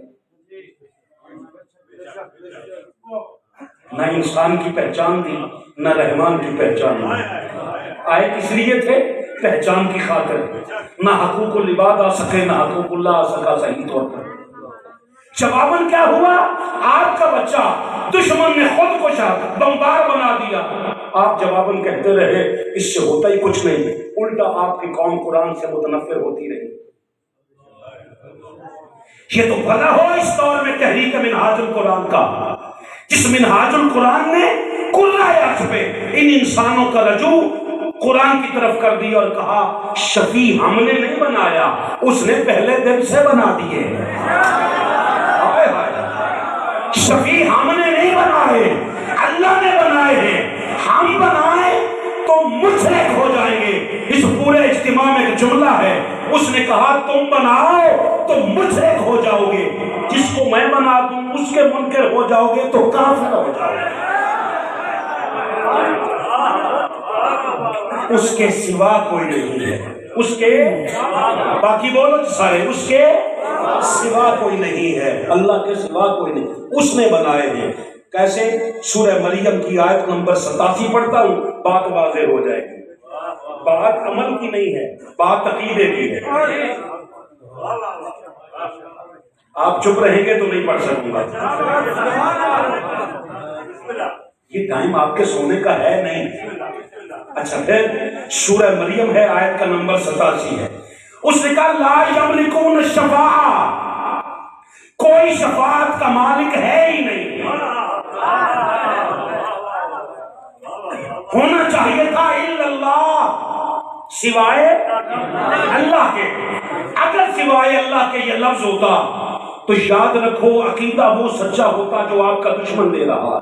نہ انسان کی پہچان دی، نہ رحمان کی پہچان دی. آئے کس لیے تھے؟ پہچان کی خاطر. نہ حقوق العباد آ سکے، نہ حقوق اللہ آ سکا صحیح طور پر. جواباً کیا ہوا؟ آپ کا بچہ دشمن نے خود کشا، بمبار بنا دیا. آپ جواباً کہتے رہے اس سے ہوتا ہی کچھ نہیں. الٹا آپ کی قوم قرآن سے متنفر ہوتی رہی. یہ تو بھلا ہو اس دور میں تحریک منہاج القرآن کا، جس منہاج القرآن نے قرۂ عرض پہ ان انسانوں کا رجوع قرآن کی طرف کر دیا اور کہا شفیع ہم نے نہیں بنایا، اس نے پہلے دن سے بنا دیے. شفیع ہم نے نہیں بنائے، اللہ نے بنائے ہیں. ہم بنائے تو مشرک ہو جائیں گے. اس پورے اجتماع میں ایک جملہ ہے، اس نے کہا تم بناؤ تو مشرک ہو جاؤ گے، جس کو میں بنا دوں اس کے منکر ہو جاؤ گے تو کافر ہو جاؤ گے. اس کے سوا کوئی نہیں ہے. اس کے باقی بولو سارے، اس کے سوا کوئی نہیں ہے. اللہ کے سوا کوئی نہیں. اس نے بنائے ہیں. کیسے؟ سورہ مریم کی آیت نمبر 87 پڑھتا ہوں، بات واضح ہو جائے گی. بات عمل کی نہیں ہے، بات عقیدے کی ہے. آپ چپ رہیں گے تو نہیں پڑھ سکوں گا. یہ ٹائم آپ کے سونے کا ہے نہیں. اچھا پھر سورہ مریم ہے، آیت کا نمبر 87 ہے. اس نے کہا لا یملکون الشفاعہ، کوئی شفاعت کا مالک ہے ہی نہیں. ہونا چاہیے تھا الا اللہ، سوائے اللہ کے. اگر سوائے اللہ کے یہ لفظ ہوتا تو یاد رکھو عقیدہ وہ سچا ہوتا جو آپ کا دشمن دے رہا.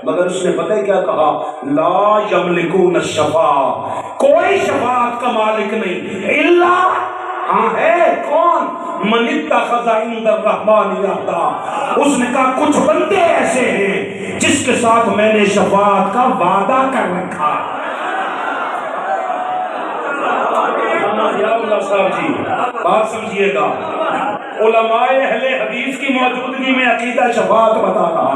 مگر اس نے پتہ کیا کہا؟ لا یملکون الشفاعہ، کوئی شفاعت کا مالک نہیں. الا، ہاں ہے کون؟ من اتخذ عند الرحمن عہدا. اس نے کہا کچھ بندے ایسے ہیں جس کے ساتھ میں نے شفاعت کا وعدہ کر رکھا. صاحب جی بات سمجھیے گا، علماء اہل حدیث کی موجودگی میں عقیدہ شفاعت بتا رہا.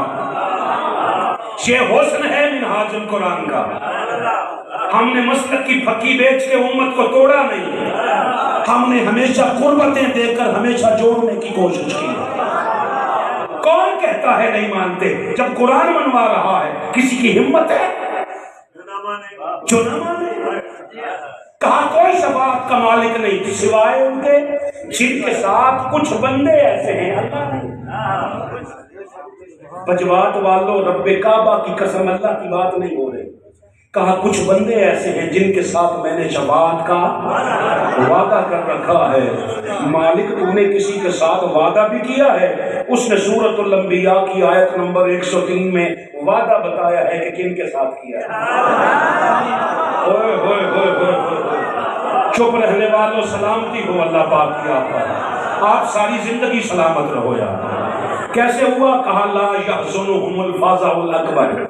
یہ حسن ہے منہاج القرآن کا. ہم نے مسلک کی پھکی بیچ کے امت کو توڑا نہیں، ہم نے ہمیشہ قربتیں دے کر ہمیشہ جوڑنے کی کوشش کی. کون کہتا ہے نہیں مانتے جب قرآن منوا رہا ہے؟ کسی کی ہمت ہے جو نہ مانے؟ کہا کوئی شفاعت کا مالک نہیں سوائے ان کے جن کے ساتھ کچھ بندے ایسے ہیں. اللہ نہیں. بجوات والو رب کعبہ کی قسم اللہ کی بات نہیں ہو رہی. کہا کچھ بندے ایسے ہیں جن کے ساتھ میں نے شفاعت کا وعدہ کر رکھا ہے. مالک تو نے کسی کے ساتھ وعدہ بھی کیا ہے. اس نے سورۃ الانبیاء کی آیت نمبر 103 میں وعدہ بتایا ہے کہ کن کے ساتھ کیا ہے. ہوئے ہوئے ہوئے ہوئے. چپ رہنے والوں سلامتی ہو اللہ پاک کی آپ پر. آپ ساری زندگی سلامت رہو یار. کیسے ہوا؟ کہا لا یحزنہم الفزع الاکبر.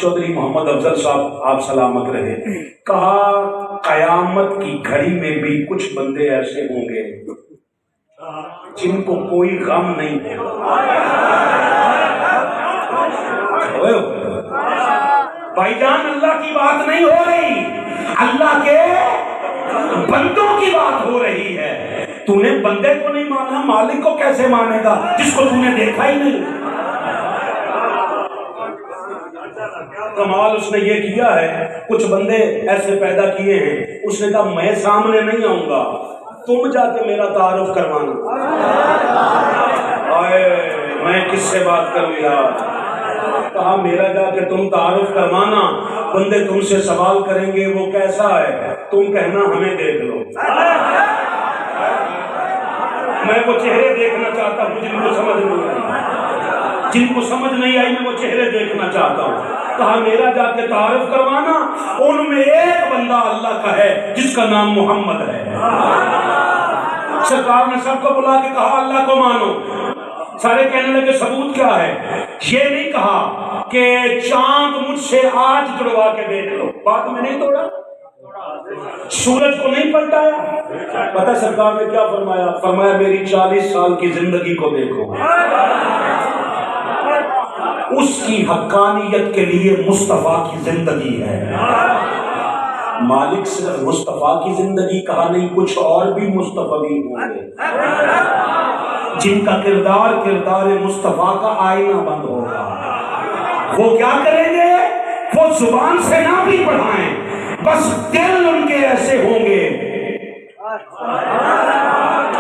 چودھری محمد افضل صاحب آپ سلامت رہے. کہا قیامت کی گھڑی میں بھی کچھ بندے ایسے ہوں گے جن کو کوئی غم نہیں ہوگا. بھائی جان اللہ کی بات نہیں ہو رہی، اللہ کے بندوں کی بات ہو رہی ہے. تو نے بندے کو نہیں مانا، مالک کو کیسے مانے گا جس کو تو نے دیکھا ہی نہیں؟ کمال اس نے یہ کیا ہے، کچھ بندے ایسے پیدا کیے ہیں. اس نے کہا میں سامنے نہیں آؤں گا، تم جا کے میرا تعارف کروانا. میں کس سے بات کروں یار؟ کہا میرا جا کے تم تعارف کروانا. بندے تم سے سوال کریں گے وہ کیسا ہے، تم کہنا ہمیں دیکھ لو. میں وہ چہرے دیکھنا چاہتا ہوں جن کو سمجھ نہیں آئی، جن کو سمجھ نہیں آئی میں وہ چہرے دیکھنا چاہتا ہوں. کہا میرا جا کے تعارف کروانا. ان میں ایک بندہ اللہ کا ہے جس کا نام محمد ہے. سرکار نے سب کو بلا کے کہا اللہ کو مانو. سارے کہنے لگے ثبوت کیا ہے؟ یہ نہیں کہا کہ چاند مجھ سے آج توڑوا کے دیکھ لو، بات میں نہیں توڑا، سورج کو نہیں پلٹایا۔ پتہ سرکار نے کیا فرمایا؟ فرمایا میری 40 سال کی زندگی کو دیکھو، اس کی حقانیت کے لیے مصطفیٰ کی زندگی ہے۔ مالک صرف مصطفیٰ کی زندگی کہا نہیں، کچھ اور بھی مصطفیٰ بھی ہوں گے جن کا کردار مصطفیٰ کا آئینہ بند ہوگا۔ وہ کیا کریں گے؟ وہ زبان سے نہ بھی پڑھائیں، بس دل ان کے ایسے ہوں گے۔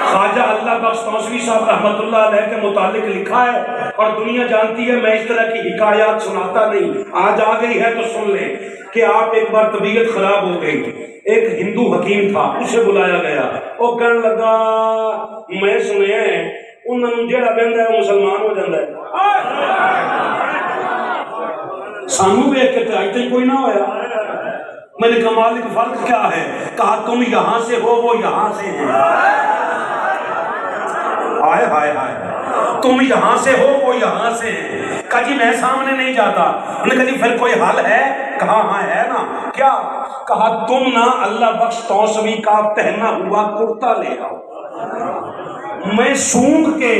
خواجہ اللہ بخش توسوی صاحب رحمۃ اللہ علیہ کے متعلق لکھا ہے، اور دنیا جانتی ہے میں اس طرح کی حکایات سناتا نہیں، آج آ گئی ہے تو سن لیں کہ آپ ایک بار طبیعت خراب ہو گئی، ایک ہندو حکیم تھا، اسے بلایا گیا، وہ کہنے لگا میں سنے انہوں نے جڑا بہندا ہے وہ مسلمان ہو جاتا ہے، سانو ویکھ کے اج تک کوئی نہ ہویا۔ میں نے کہا مالک فرق کیا ہے؟ کہا تم یہاں سے ہو وہ یہاں سے ہیں۔ ہائے ہائے ہائے، تم یہاں سے ہو وہ یہاں سے ہیں۔ کہا جی میں سامنے نہیں جاتا۔ انہوں نے کہا جی پھر کوئی حل ہے؟ کہا ہاں ہے نا۔ کیا؟ کہا تم نہ اللہ بخش توسوی کا پہنا ہوا کرتا لے آؤ، میں سونگ کے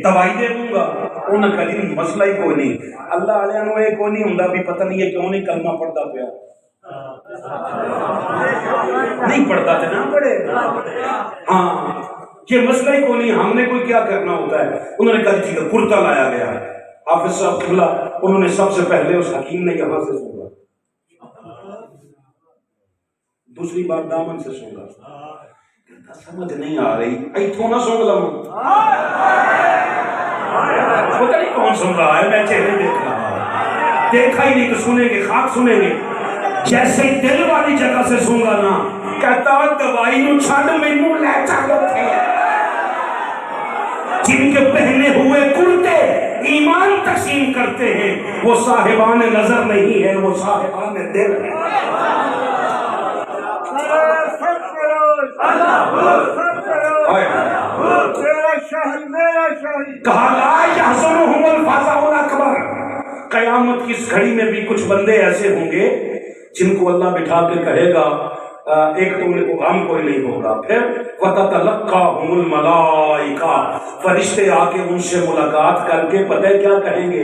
دوائی دے دوں گا۔ انہوں نے کہا جی مسئلہ ہی کوئی نہیں، اللہ علیہ نو یہ کوئی نہیں ہوں بھی پتہ نہیں ہے کیوں نہیں کلمہ پڑھتا پیا، نہیں پڑھتا تھا نہ پڑھے، ہاں یہ مسئلہ ہی کوئی نہیں، ہم نے کوئی کیا کرنا ہوتا ہے۔ انہوں نے کہا ٹھیک ہے، کرتا لایا گیا، حافظ صاحب قبلہ انہوں نے سب سے پہلے اس حکیم نے یہاں سے سونگا، دوسری بار دامن سے سونگا، سمجھ نہیں آ رہی ایتھوں نہ سونگ لوں، پتہ نہیں کون سن رہا ہے، میں چہرے دیکھ رہا ہوں، دیکھا ہی نہیں کہ سنیں گے، خاک سنیں گے، جیسے ہی دل والی جگہ سے سونگا نا، کہتا دوائی نو چھڈ مینوں لے چل تھے، جن کے پہنے ہوئے کرتے ایمان تقسیم کرتے ہیں وہ صاحبان نظر نہیں ہے، وہ صاحبان دل ہے۔ کہا لا یحزنہم الفزع الاکبر، قیامت کی اس گھڑی میں بھی کچھ بندے ایسے ہوں گے جن کو اللہ بٹھا کے کہے گا ایک تم نے کو غم کوئی نہیں ہوگا، پھر وَتَتَلَقَّاهُمُ الْمَلَائِكَةُ، فرشتے آ کے ان سے ملاقات کر کے پتہ ہے کیا کہیں گے؟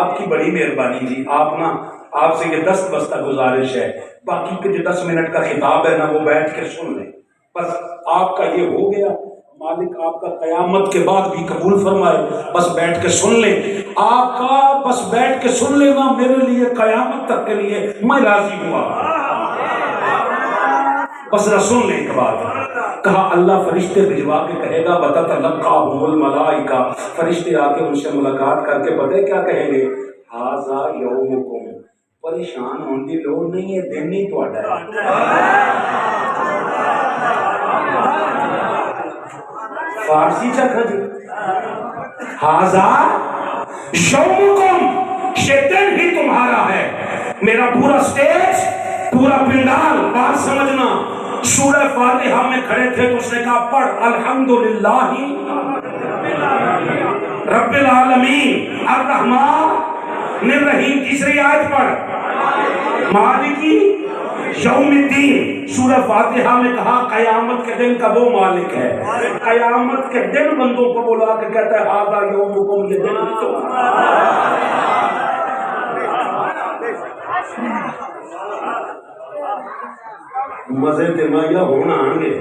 آپ کی بڑی مہربانی جی، آپ سے یہ دست بستہ گزارش ہے، باقی کے جو 10 منٹ کا خطاب ہے نا وہ بیٹھ کے سن لیں، بس آپ کا یہ ہو گیا، مالک آپ کا قیامت کے بعد بھی قبول فرمائے، بس بیٹھ کے سن لیں، آپ کا بس بیٹھ کے سن لینا میرے لیے قیامت تک کے لیے میں راضی ہوا، بس سن لیں ایک بات۔ کہا اللہ فرشتے بھجوا کے کہے گا وَتَتَلَقَّاهُمُ الْمَلَائِكَةُ، فرشتے آ کے ان سے ملاقات کر کے پتہ ہے کیا کہیں گے؟ ہَذَا يَوْمُكُمْ، پریشان ہونے کی لوڑ نہیں ہے، دن ہی تہاڈا ہے۔ فارسی چکھا جی، ہاذا یومکم، یہ دن ہی تمہارا ہے۔ میرا پورا سٹیج، پورا پنڈال، بات سمجھنا، سورہ فاتحہ میں کھڑے تھے تو اس نے کہا پڑھ الحمدللہ رب العالمین الرحمن الرحیم، تیسری آیت پڑھ مالکی یوم الدین، سورہ فاتحہ میں کہا قیامت کے دن کا وہ مالک ہے، قیامت کے دن بندوں کو بلا کے کہتا ہے ھذا یومکم، یہ دن ہی تمہارا۔ مزے تے مایا ہونا آنگے،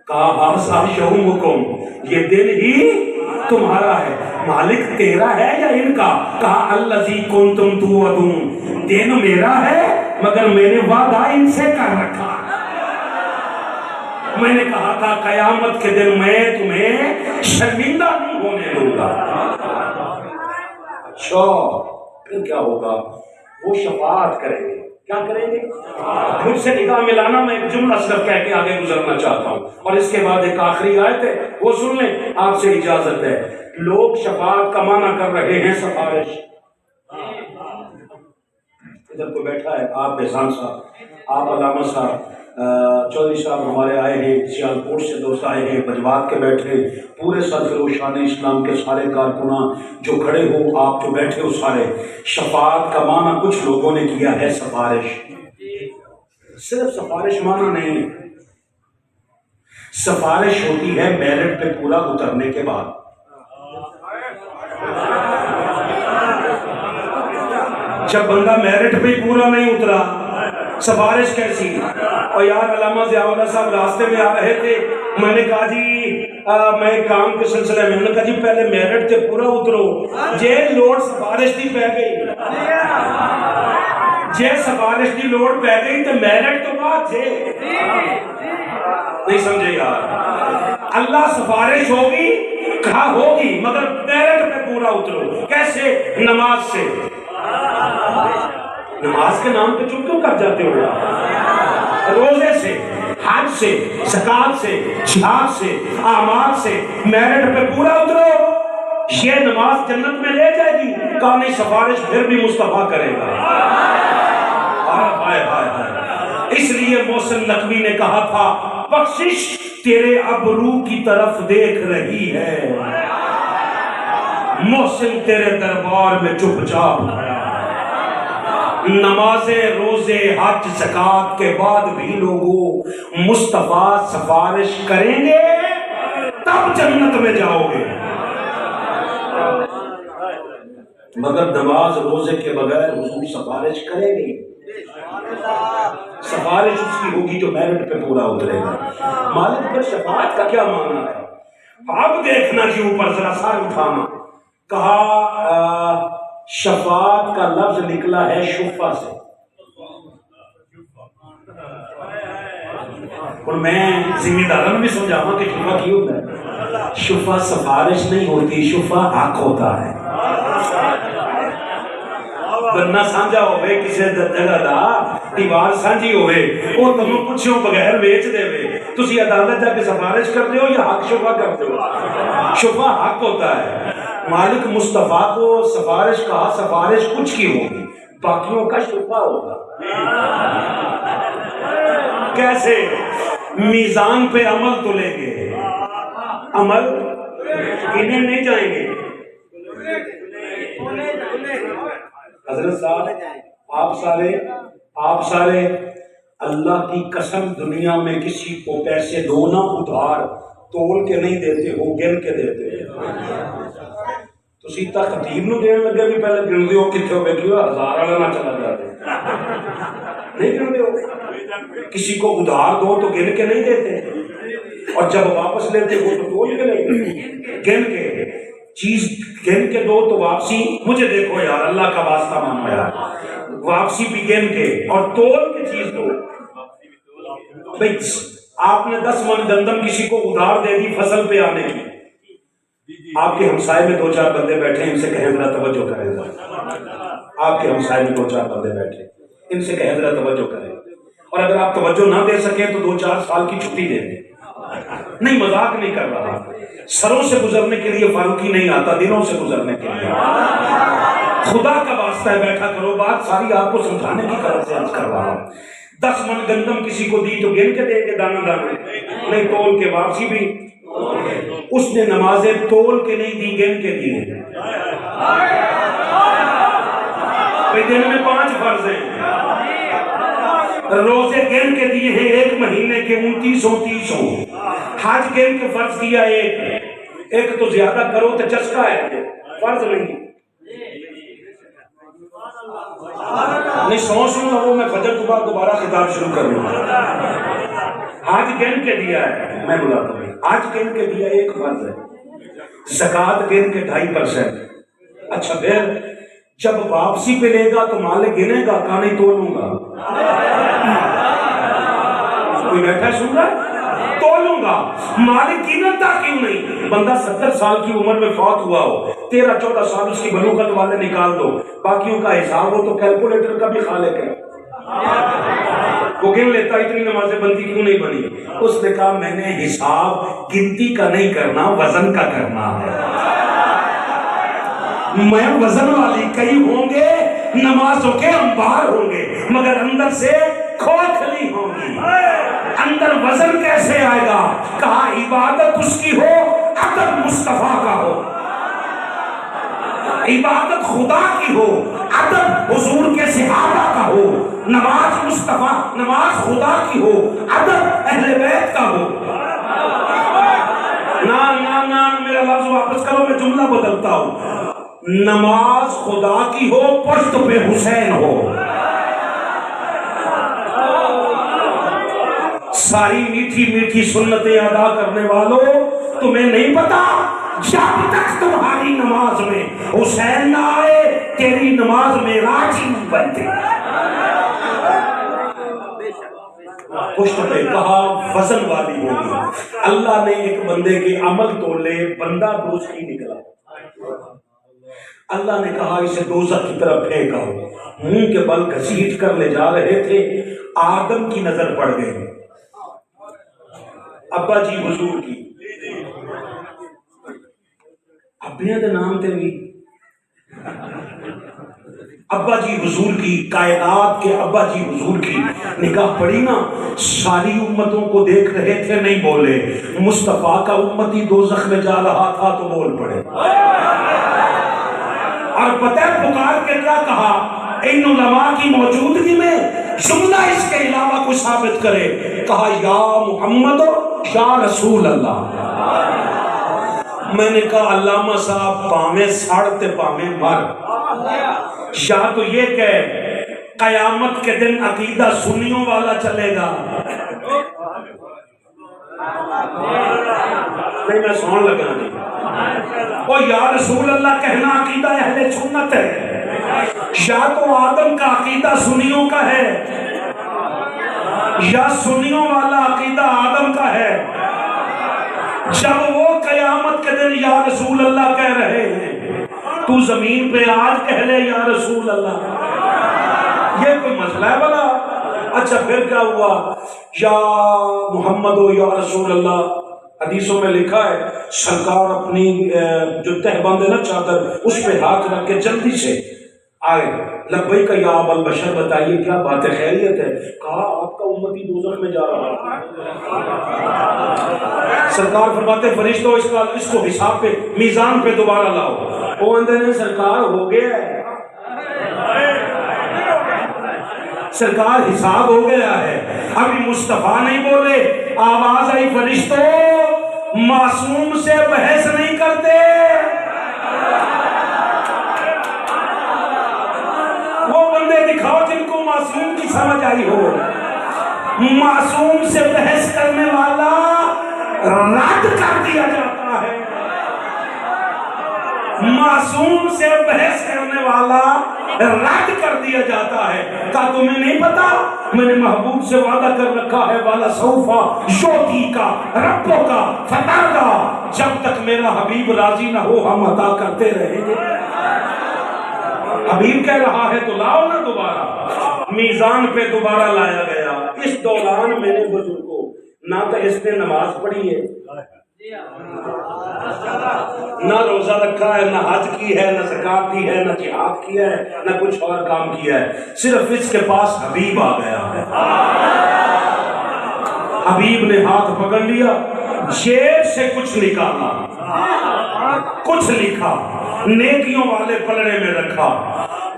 کہا ھذا یومکم، یہ دن ہی تمہارا ہے، مالک تیرا ہے یا ان کا؟ کہا الذی کنتم توعدون، دن میرا ہے مگر میں نے وعدہ ان سے کر رکھا، میں نے کہا تھا قیامت کے دن میں تمہیں شرمندہ نہیں ہونے دوں گا۔ اچھا پھر کیا ہوگا؟ وہ شفاعت کریں گے، کیا کریں گے؟ مجھ سے نگاہ ملانا، میں ایک جملہ صرف کہہ کے آگے گزرنا چاہتا ہوں، اور اس کے بعد ایک آخری آیت ہے وہ سن لیں، آپ سے اجازت ہے۔ لوگ شفاعت کا معنی کر رہے ہیں سفارش، ادھر کوئی بیٹھا ہے، آپ احسان صاحب، آپ علامہ صاحب، چودھری صاحب ہمارے آئے ہیں، سیالکوٹ سے دوست آئے ہیں، بجوات کے بیٹھے، پورے سرفروشان اسلام کے سارے کارکناں جو کھڑے ہو، آپ جو بیٹھے ہو سارے، شفاعت کا معنی کچھ لوگوں نے کیا ہے سفارش، صرف سفارش معنی نہیں، سفارش ہوتی ہے میرٹ پہ پورا اترنے کے بعد۔ جب بندہ میرٹ پہ پورا نہیں اترا، سفارش کیسی؟ اور یار علامہ ضیاء اللہ صاحب راستے میں آ رہے تھے، میں نے کہا جی میں کام کے سلسلے میں، انہوں نے کہا جی پہلے میرٹ سے پورا اترو، جے لوڑ سفارش دی پہ گئی، جے سفارش دی لوڑ پہ گئی تو میرٹ تو بعد جے نہیں سمجھے یار۔ اللہ سفارش ہوگی کہا ہوگی مگر میرٹ پہ پورا اترو، کیسے؟ نماز سے۔ نماز کے نام پہ چپ کیوں کر جاتے ہو؟ روزے سے، حج سے، زکات سے، جہاد سے، اعمال سے میرٹ پہ پورا اترو، یہ نماز جنت میں لے جائے گی، کہا نہیں سفارش پھر بھی مصطفیٰ کرے گا۔ اس لیے محسن نقوی نے کہا تھا بخشش تیرے ابرو کی طرف دیکھ رہی ہے، محسن تیرے دربار میں چپ چاپ کھڑا، نمازیں روزے حج زکات کے بعد بھی لوگوں مصطفیٰ سفارش کریں گے تب جنت میں جاؤ گے، مگر نماز روزے کے بغیر حضور سفارش کریں گے، سفارش اس کی ہوگی جو میرٹ پہ پورا اترے گا۔ مالک پر شفاعت کا کیا معنی ہے؟ اب دیکھنا جی اوپر ذرا سار اٹھانا، کہا شفاعت کا لفظ نکلا ہے شفا سے، اور میں ذمہ داروں بھی سمجھاؤں کہ شفا کی ہوتا ہے، شفا سفارش نہیں ہوتی، شفا حق ہوتا ہے۔ بننا سانجا ہوئے کسی جگہ دا دیوار سانجی ہوئے وہ تمہیں پوچھو بغیر بیچ دے ہوئے، تسی عدالت جا کے سفارش کرتے ہو یا حق شفا کرتے ہو؟ شفا حق ہوتا ہے۔ مالک مصطفیٰ کو سفارش کہا، سفارش کچھ کی ہوگی، باقیوں کا شفا ہوگا۔ کیسے؟ میزان پہ عمل تلیں گے، عمل گنے نہیں جائیں گے۔ حضرت صاحب آپ سارے اللہ کی قسم دنیا میں کسی کو پیسے دو نہ ادھار تول کے نہیں دیتے ہو، گن کے دیتے ہو۔ تسی خطیب نو دین لگے بھی پہلے گنتے ہو کتنے ہو بیٹھی ہو، ہزار والا نہ چلا جاتے نہیں گنتے ہو، کسی کو ادھار دو تو گن کے نہیں دیتے، اور جب واپس لیتے ہو تو تول کے نہیں، گن کے چیز گن کے دو تو واپسی، مجھے دیکھو یار اللہ کا واسطہ مانو یار، واپسی بھی گن کے اور تول کے چیز دو۔ بھئی آپ نے 10 من گندم کسی کو ادھار دے دی فصل پہ آنے کی، آپ کے ہمسائے میں 2-4 بندے بیٹھے ہیں، ان سے کہیں ذرا توجہ کریں، آپ کے ہمسائے میں 2-4 بندے بیٹھے، ان سے کہیں ذرا توجہ کریں، اور اگر آپ توجہ نہ دے سکیں تو 2-4 سال کی چھٹی دے دیں۔ نہیں مذاق نہیں کر رہا، سروں سے گزرنے کے لیے فاروقی نہیں آتا، دلوں سے گزرنے کے لیے خدا کا واسطہ ہے، بیٹھا کرو، بات ساری آپ کو سمجھانے کی طرف سے عرض کر رہا ہوں۔ 10 من گندم کسی کو دی تو گن کے دے کے دانا دانا، نہیں تول کے، واپسی بھی اس نے نمازیں تول کے نہیں دی، گن کے دی ہیں۔ دن میں 5 فرض ہیں، روزے گن کے دیے ہیں 1 مہینے کے 2930 حج گن کے فرض کیا ایک تو زیادہ کرو تو چسکا ہے، فرض نہیں۔ نہیں سن لو، میں فجر کے بعد دوبارہ خطاب شروع کر لوں۔ حج گن کے دیا ہے، میں بلاتا ہوں، حج گن کے دیا 1 فرض ہے، زکات گن کے 2.5%۔ اچھا پھر جب واپسی پہ لے گا تو مالک گنے گا، کہاں نہیں تولوں گا؟ کوئی بیٹھا سن رہا؟ تولوں گا، مالک گنتا کیوں نہیں؟ بندہ 70 سال کی عمر میں فوت ہوا ہو، 13-14 سال اس کی بلوغت والے نکال دو، باقیوں کا حساب ہو تو کیلکولیٹر کا بھی خالق ہے، وہ گن لیتا اتنی نمازیں بنتی کیوں نہیں بنی؟ اس نے کہا میں نے حساب گنتی کا نہیں کرنا، وزن کا کرنا ہے، میں وزن والی کئی ہوں گے، نمازوں کے انبار ہوں گے، مگر اندر سے کھوکھلی ہوگی، اندر وزن کیسے آئے گا؟ کہا عبادت اس کی ہو، ادب مصطفیٰ کا ہو، عبادت خدا کی ہو، ادب حضور کے صحابہ کا ہو، نماز مصطفیٰ، نماز خدا کی ہو، ادب اہل بیت کا ہو۔ نا میرا لفظ واپس کرو، میں جملہ بدلتا ہوں، نماز خدا کی ہو، پشت پہ حسین ہو۔ ساری میٹھی میٹھی سنتیں ادا کرنے والوں، تمہیں نہیں پتا جب تک تمہاری نماز میں حسین نہ آئے تیری نماز میں راجی نہیں بنتی۔ پشت پہ کہا وزن والی ہوگی۔ اللہ نے ایک بندے کے عمل تولے، بندہ دوزخی نکلا، اللہ نے کہا اسے دوزخ کی طرف پھینکا، منہ کے بل گھسیٹ کر لے جا رہے تھے، آدم کی نظر پڑ گئی، ابا جی حضور کی، ابے دے نام تے بھی ابا جی حضور کی، کائنات کے ابا جی حضور کی نگاہ پڑی نا، ساری امتوں کو دیکھ رہے تھے نہیں بولے، مصطفیٰ کا امتی دوزخ میں جا رہا تھا تو بول پڑے۔ اور پتہ ہے پکار کے کیا کہا؟ ان علماء کی موجودگی میں جملہ اس کے علاوہ کو ثابت کرے، کہا یا محمد یا رسول اللہ۔ میں نے کہا علامہ صاحب پامیں ساڑھتے پامیں مر، یا تو یہ کہ قیامت کے دن عقیدہ سنیوں والا چلے گا، نہیں میں سون لگا نہیں، اور یا رسول اللہ کہنا عقیدہ اہل سنت ہے، یا تو آدم کا عقیدہ سنیوں کا ہے، یا سنیوں والا عقیدہ آدم کا ہے۔ جب وہ قیامت کے دن یا رسول اللہ کہہ رہے ہیں، تو زمین پہ آج کہہ لے یا رسول اللہ، یہ کوئی مسئلہ ہے بلا؟ اچھا پھر کیا ہوا؟ یا محمد و یا رسول اللہ، حدیثوں میں لکھا ہے سرکار اپنی جو تہ بند ہے نا چادر، اس پہ ہاتھ رکھ کے جلدی سے آئے، لبیک یا ابا البشر، بتائیے کیا بات ہے، خیریت ہے؟ کہا آپ کا امتی دوزخ میں جا رہا ہے۔ سرکار فرماتے فرشتوں اس کو حساب پہ میزان پہ دوبارہ لاؤ، وہ اندر نے سرکار ہو گیا ہے، سرکار حساب ہو گیا ہے، ابھی مصطفیٰ نہیں بولے، آواز آئی فرشتوں معصوم سے بحث نہیں کرتے۔ وہ بندے دکھاؤ جن کو معصوم کی سمجھ آئی ہو، معصوم سے بحث کرنے والا رد کر دیا جاتا ہے، معصوم سے بحث کرنے والا رد کر دیا جاتا ہے۔ کہا تمہیں نہیں پتا میں نے محبوب سے وعدہ کر رکھا ہے، والا سوفا یوتی کا ربوں کا فتح کا، جب تک میرا حبیب راضی نہ ہو ہم عطا کرتے رہیں گے۔ حبیب کہہ رہا ہے تو لاؤ نا دوبارہ، میزان پہ دوبارہ لایا گیا۔ اس دوران میرے بزرگوں نہ تو اس نے نماز پڑھی ہے، نہ روزہ رکھا ہے، نہ حج کی ہے، نہ زکات دی ہے، نہ جہاد کیا ہے، نہ کچھ اور کام کیا ہے، صرف اس کے پاس حبیب آ گیا ہے۔ حبیب نے ہاتھ پکڑ لیا، جیب سے کچھ نکالا، کچھ لکھا، نیکیوں والے پلڑے میں رکھا،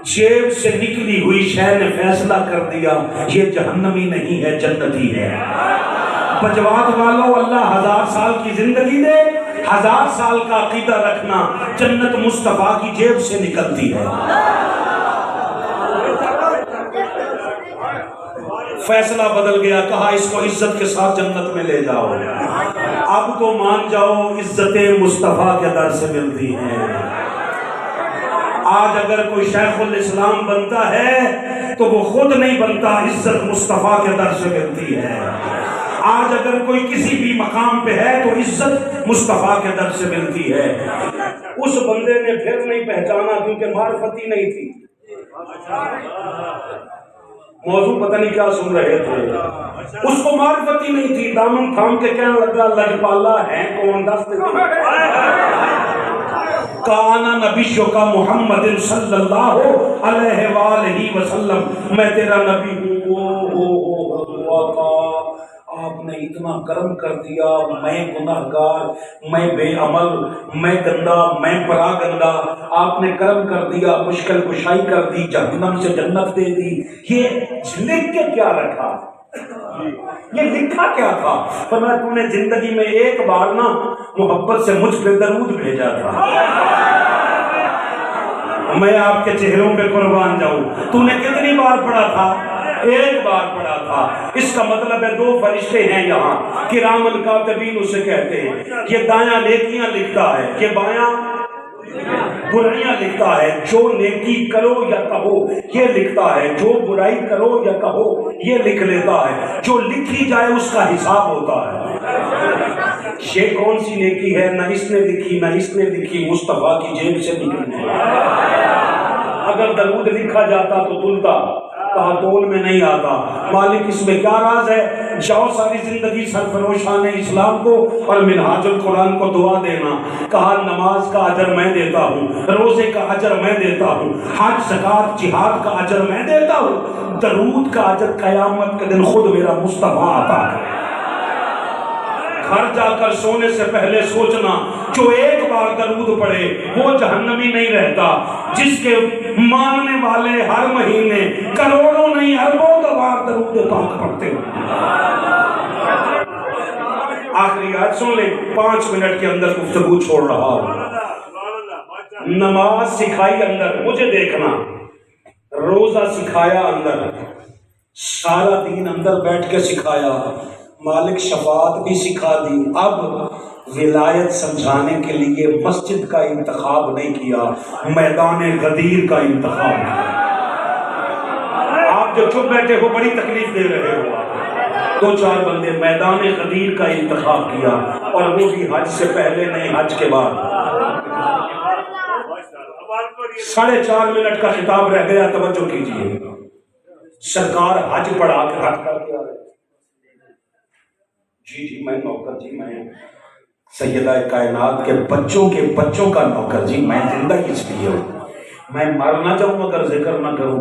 جیب سے نکلی ہوئی شے نے فیصلہ کر دیا یہ جہنمی نہیں ہے، جنتی ہے۔ بجوات والوں اللہ 1000 سال کی زندگی دے، 1000 سال کا عقیدہ رکھنا، جنت مصطفیٰ کی جیب سے نکلتی ہے۔ فیصلہ بدل گیا، کہا اس کو عزت کے ساتھ جنت میں لے جاؤ۔ اب تو مان جاؤ عزتیں مصطفیٰ کے در سے ملتی ہیں۔ آج اگر کوئی شیخ الاسلام بنتا ہے تو وہ خود نہیں بنتا، عزت مصطفیٰ کے در سے ملتی ہے۔ آج اگر کوئی کسی بھی مقام پہ ہے تو عزت مصطفیٰ کے در سے ملتی ہے۔ اس بندے نے پھر نہیں پہچانا کیونکہ معرفت ہی نہیں تھی۔ موضوع پتہ نہیں کیا سن رہے تھے، اس کو معرفت ہی نہیں تھی، دامن تھام کے کہنے لگا لجپالا ہے کون دست کانا نبیوں کا محمد صلی اللہ علیہ وآلہ وسلم، میں تیرا نبی ہوں۔ آپ نے اتنا کرم کر دیا، میں گناہگار، میں بے عمل، میں گندا، میں پرا گندا، آپ نے کرم کر دیا، مشکل کشائی کر دی، جہنم سے جنت دے دی۔ یہ لکھ کے کیا رکھا؟ یہ لکھا کیا تھا؟ فرمایا تو نے زندگی میں ایک بار نا محبت سے مجھ پہ درود بھیجا تھا، میں آپ کے چہروں پہ قربان جاؤں۔ تو نے کتنی بار پڑھا تھا؟ ایک بار پڑھا تھا۔ اس کا مطلب ہے دو فرشتے ہیں یہاں، کرام الکاتبین اسے کہتے ہیں، یہ دایاں نیکیاں لکھتا ہے، یہ بایاں برائیاں لکھتا ہے۔ جو نیکی کرو یا کہو یہ لکھتا ہے، جو برائی کرو یا کہو یہ لکھ لیتا ہے، جو لکھی جائے اس کا حساب ہوتا ہے۔ یہ کون سی نیکی ہے؟ نہ اس نے لکھی نہ اس نے لکھی، مصطفیٰ کی جیب سے نکلی۔ اگر درود لکھا جاتا تو دلتا، کہا تول میں نہیں آتا۔ مالک اس میں کیا راز ہے؟ جاؤ ساری زندگی سرفروشان اسلام کو اور منہاج القرآن کو دعا دینا۔ کہا نماز کا اجر میں دیتا ہوں، روزے کا اجر میں دیتا ہوں، حج زکات جہاد کا اجر میں دیتا ہوں، درود کا اجر قیامت کے دن خود میرا مصطفیٰ عطا کرے۔ گھر جا کر سونے سے پہلے سوچنا، جو ایک بار درود پڑھے وہ جہنمی نہیں رہتا، جس کے ماننے والے ہر مہینے کروڑوں نہیں اربوں بار درود پاک پڑھتے ہیں۔ آخری آیت سن لیں، 5 منٹ کے اندر گفتگو چھوڑ رہا ہوں۔ نماز سکھائی اندر، مجھے دیکھنا، روزہ سکھایا اندر، سارا دین اندر بیٹھ کے سکھایا، مالک شفاعت بھی سکھا دی۔ اب ولایت سمجھانے کے لیے مسجد کا انتخاب نہیں کیا، میدان غدیر کا انتخاب کیا۔ آپ جو چپ بیٹھے ہو بڑی تکلیف دے رہے ہو، 2-4 بندے، میدان غدیر کا انتخاب کیا، اور وہ بھی حج سے پہلے نہیں، حج کے بعد۔ 4.5 منٹ کا خطاب رہ گیا، توجہ کیجیے۔ سرکار حج پڑھا کے حج کر کے آ رہے، جی میں نوکر، جی میں سیدہ کائنات کے بچوں کا نوکر، جی میں زندہ اس لیے ہوں، میں مر نہ جاؤں اگر ذکر نہ کروں۔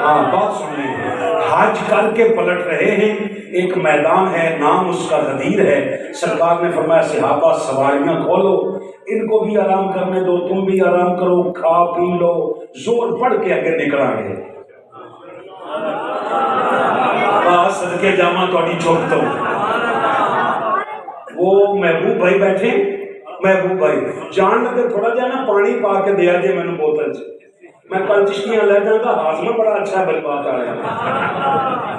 ہاں بات سن لیں، حج کر کے پلٹ رہے ہیں، ایک میدان ہے، نام اس کا غدیر ہے۔ سرکار نے فرمایا صحابہ سواریاں کھولو، ان کو بھی آرام کرنے دو، تم بھی آرام کرو، کھا پی لو، زور پڑھ کے آگے نکلیں گے۔ صدقے جامع تھوڑی چھوٹ دو۔ وہ محبوب بھائی بیٹھے، محبوب بھائی جان لگے تھوڑا جا نا پانی پا کے دیا جے مینوں بوتل چ، میں کل چشتیاں لے جاؤں گا، ہاضمہ بڑا اچھا ہے بھائی بات آ رہا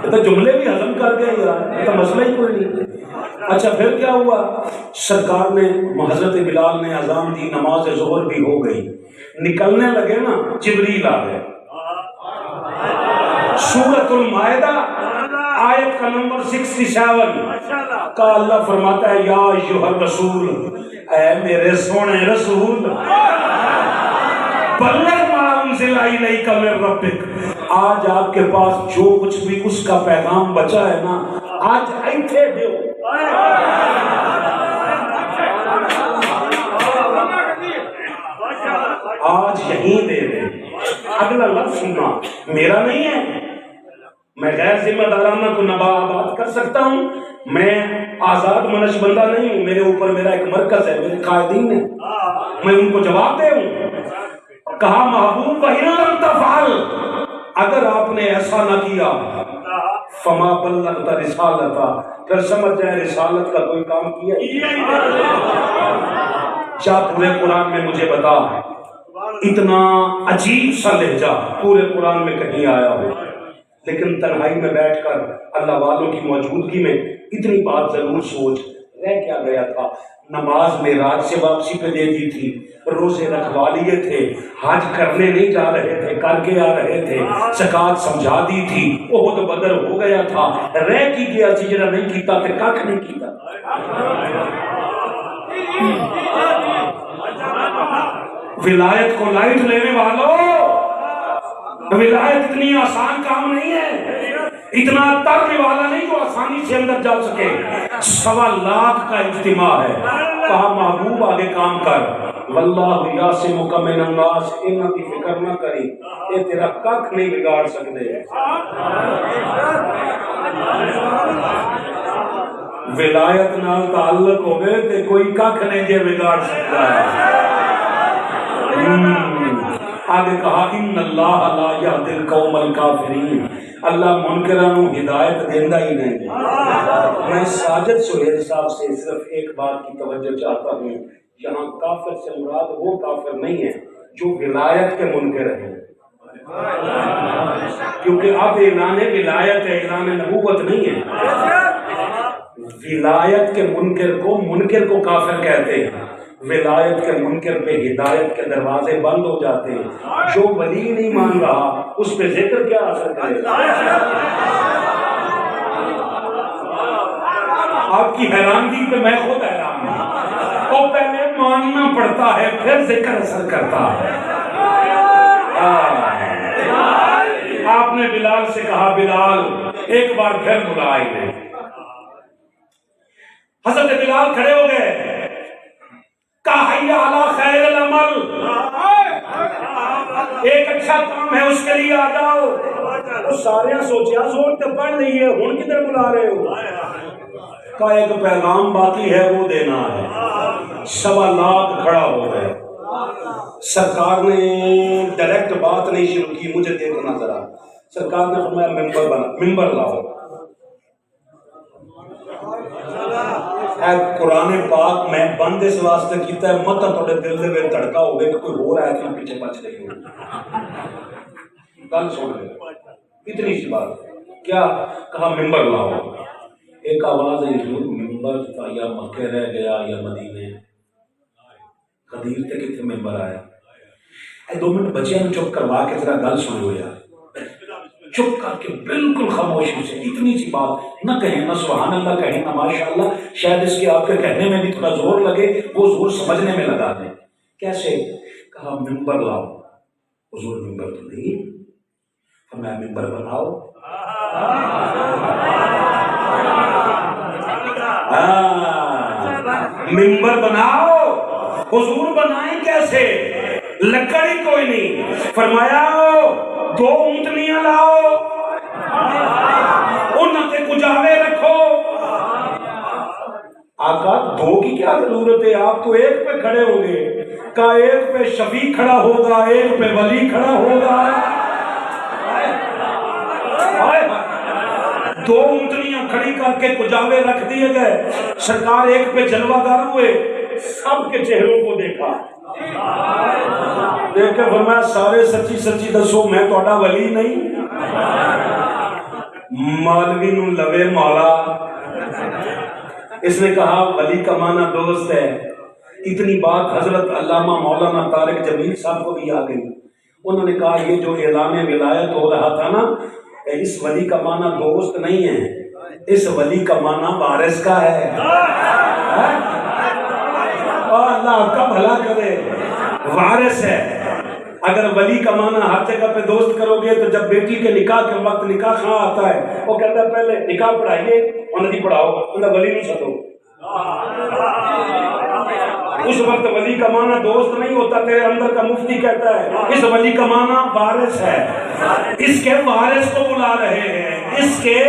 ہے، تو جملے بھی ہضم کر گیا یار، یہ تو مسئلہ ہی کوئی نہیں۔ اچھا پھر کیا ہوا؟ سرکار نے، حضرت بلال نے اذان دی، نماز ظہر بھی ہو گئی، نکلنے لگے نا جبریل آ گئے۔ سورۃ المائدہ آیت کا نمبر 67 کا اللہ فرماتا ہے یا ایھا الرسول، اے میرے سونے رسول، بلغ ما انزل الیک من ربک، آج آپ کے پاس جو کچھ بھی اس کا پیغام بچا ہے نا، آج ایتھے دیو۔ آج یہیں دے دے۔ اگلا لفظ سننا، میرا نہیں ہے، میں غیر ذمہ دارانہ کو نبات کر سکتا ہوں، میں آزاد منش بندہ نہیں ہوں، میرے اوپر میرا ایک مرکز ہے، میرے قائدین ہیں، میں ان کو جواب دے ہوں۔ کہا محبوب وَإِن لَمْ تَفْعَلْ، اگر آپ نے ایسا نہ کیا، فَمَا بَلَّغْتَ رِسَالَتَهُ، پھر سمجھ جائے رسالت کا کوئی کام کیا۔ جا پورے قرآن میں مجھے بتا، اتنا عجیب سا لہجہ پورے قرآن میں کہیں آیا ہو، لیکن تنہائی میں بیٹھ کر اللہ والوں کی موجودگی میں اتنی بات ضرور سوچ۔ رہ کیا گیا تھا؟ نماز معراج سے واپسی پہ دے دی تھی، روزے رکھوا لیے تھے، حج کرنے نہیں جا رہے تھے، کر کے آ رہے تھے، زکات سمجھا دی تھی، احد بدر ہو گیا تھا، رہ کی گیا سی جڑا نہیں کیتا تے کھ نہیں کیتا۔ ولایت کو لائٹ لینے والوں، ولایت اتنی آسان کام نہیں ہے، اتنا ترنے والا نہیں جو آسانی سے اندر جا سکے۔ 1.25 لاکھ کا اجتماع ہے، کہا محبوب آگے کام کر، واللہ یعصمک من الناس، انہاں دی فکر نہ کری، یہ تیرا ککھ نہیں بگاڑ سکدے۔ ولایت نال تعلق ہوئے تے کوئی ککھ نہیں جے بگاڑ سکتا ہے۔ آگے کہا ان اللہ لا یہدی القوم الکافرین، اللہ منکراں نو ہدایت دیندا ہی نہیں۔ میں ساجد سہیل صاحب سے صرف ایک بات کی توجہ چاہتا ہوں، یہاں کافر سے مراد وہ کافر نہیں ہے جو ولایت کے منکر ہیں، کیونکہ اب اعلان ولایت ہے، اعلان نبوت نہیں ہے۔ ولایت کے منکر کو کافر کہتے ہیں، ولایت کے منکر پہ ہدایت کے دروازے بند ہو جاتے ہیں۔ جو ولی نہیں مان رہا اس پہ ذکر کیا اثر کرے گا؟ آپ کی حیرانگی پہ میں خود حیران ہوں، اور پہلے ماننا پڑتا ہے پھر ذکر اثر کرتا ہے۔ آپ نے بلال سے کہا بلال ایک بار پھر بلا انہیں۔ حضرت بلال کھڑے ہو گئے، کہا حی علی خیر العمل، ایک اچھا کام ہے اس کے لیے آ جاؤ۔ وہ سارے سوچیا زور تے پڑھ لیے، ہن کدھر بلا رہے ہو؟ کہا ایک پیغام باقی ہے وہ دینا ہے۔ 1.25 لاکھ کھڑا ہو گئے۔ سرکار نے ڈائریکٹ بات نہیں شروع کی، مجھے دیکھنا ذرا۔ سرکار نے فرمایا ممبر لاؤ۔ اے قرآن پاک میں بند اس واسطے کیتا ہے مت تھوڑے دل دے وچ دھڑکا ہوے کہ کوئی ہور آیت نہ پیچھے بچ رہی ہو۔ گل سن لے، اتنی سی بات۔ کیا کہا ممبر لاؤ۔ ایک آواز ہے حضور ممبر تھا یا مکے رہ گیا یا مدینے، قدیر تے کتنے ممبر آیا۔ اے 2 منٹ بچیاں نوں چپ کروا کے ذرا گل سنو یار، چپ کر کے بالکل خاموشی سے اتنی سی بات نہ کہیں، نہ سبحان اللہ کہیں، نہ ماشاء اللہ، شاید اس کے آپ کے کہنے میں بھی تھوڑا زور لگے، وہ زور سمجھنے میں لگا دیں۔ کیسے؟ کہا ممبر لاؤ۔ حضور ممبر تو نہیں، فرمایا ممبر بناؤ۔ ممبر بناؤ۔ حضور بنائیں کیسے؟ لکڑی کوئی نہیں، فرمایا 2 اونٹنیاں لاؤ، انہاں تے کجاوے رکھو۔ آقا 2 کی کیا ضرورت ہے، آپ تو ایک پہ کھڑے ہوں گے۔ کہا ایک پہ شفیع کھڑا ہوگا، ایک پہ ولی کھڑا ہوگا۔ 2 اونٹنیاں کھڑی کر کے کجاوے رکھ دیے گئے۔ سرکار ایک پہ جلوہ گر ہوئے، سب کے چہروں کو دیکھا، دیکھ کے فرمایا سارے سچی سچی دسو میں تہاڈا ولی نہیں؟ مولوی نو لوے مولا۔ اس نے کہا ولی کا معنی دوست ہے۔ اتنی بات حضرت علامہ مولانا طارق جمیل صاحب کو بھی آ گئی۔ انہوں نے کہا یہ جو اعلان ولایت ہو رہا تھا نا، اس ولی کا معنی دوست نہیں ہے، اس ولی کا معنی وارث کا ہے۔ اللہ آپ کا بھلا کرے، وارث ہے۔ اگر ولی کا معنی ہر جگہ پہ دوست کرو گے تو جب بیٹی کے نکاح کے وقت نکاح خواہ آتا ہے وہ کہتا ہے پہلے نکاح پڑھائیے، انہیں نہیں پڑھاؤ، انہیں ولی نہیں سدو۔ اس وقت ولی کا معنی دوست نہیں ہوتا، تیرے اندر کا مفتی کہتا ہے اس ولی کا معنی وارث ہے، اس کے وارث کو بلا رہے ہیں۔ اس کے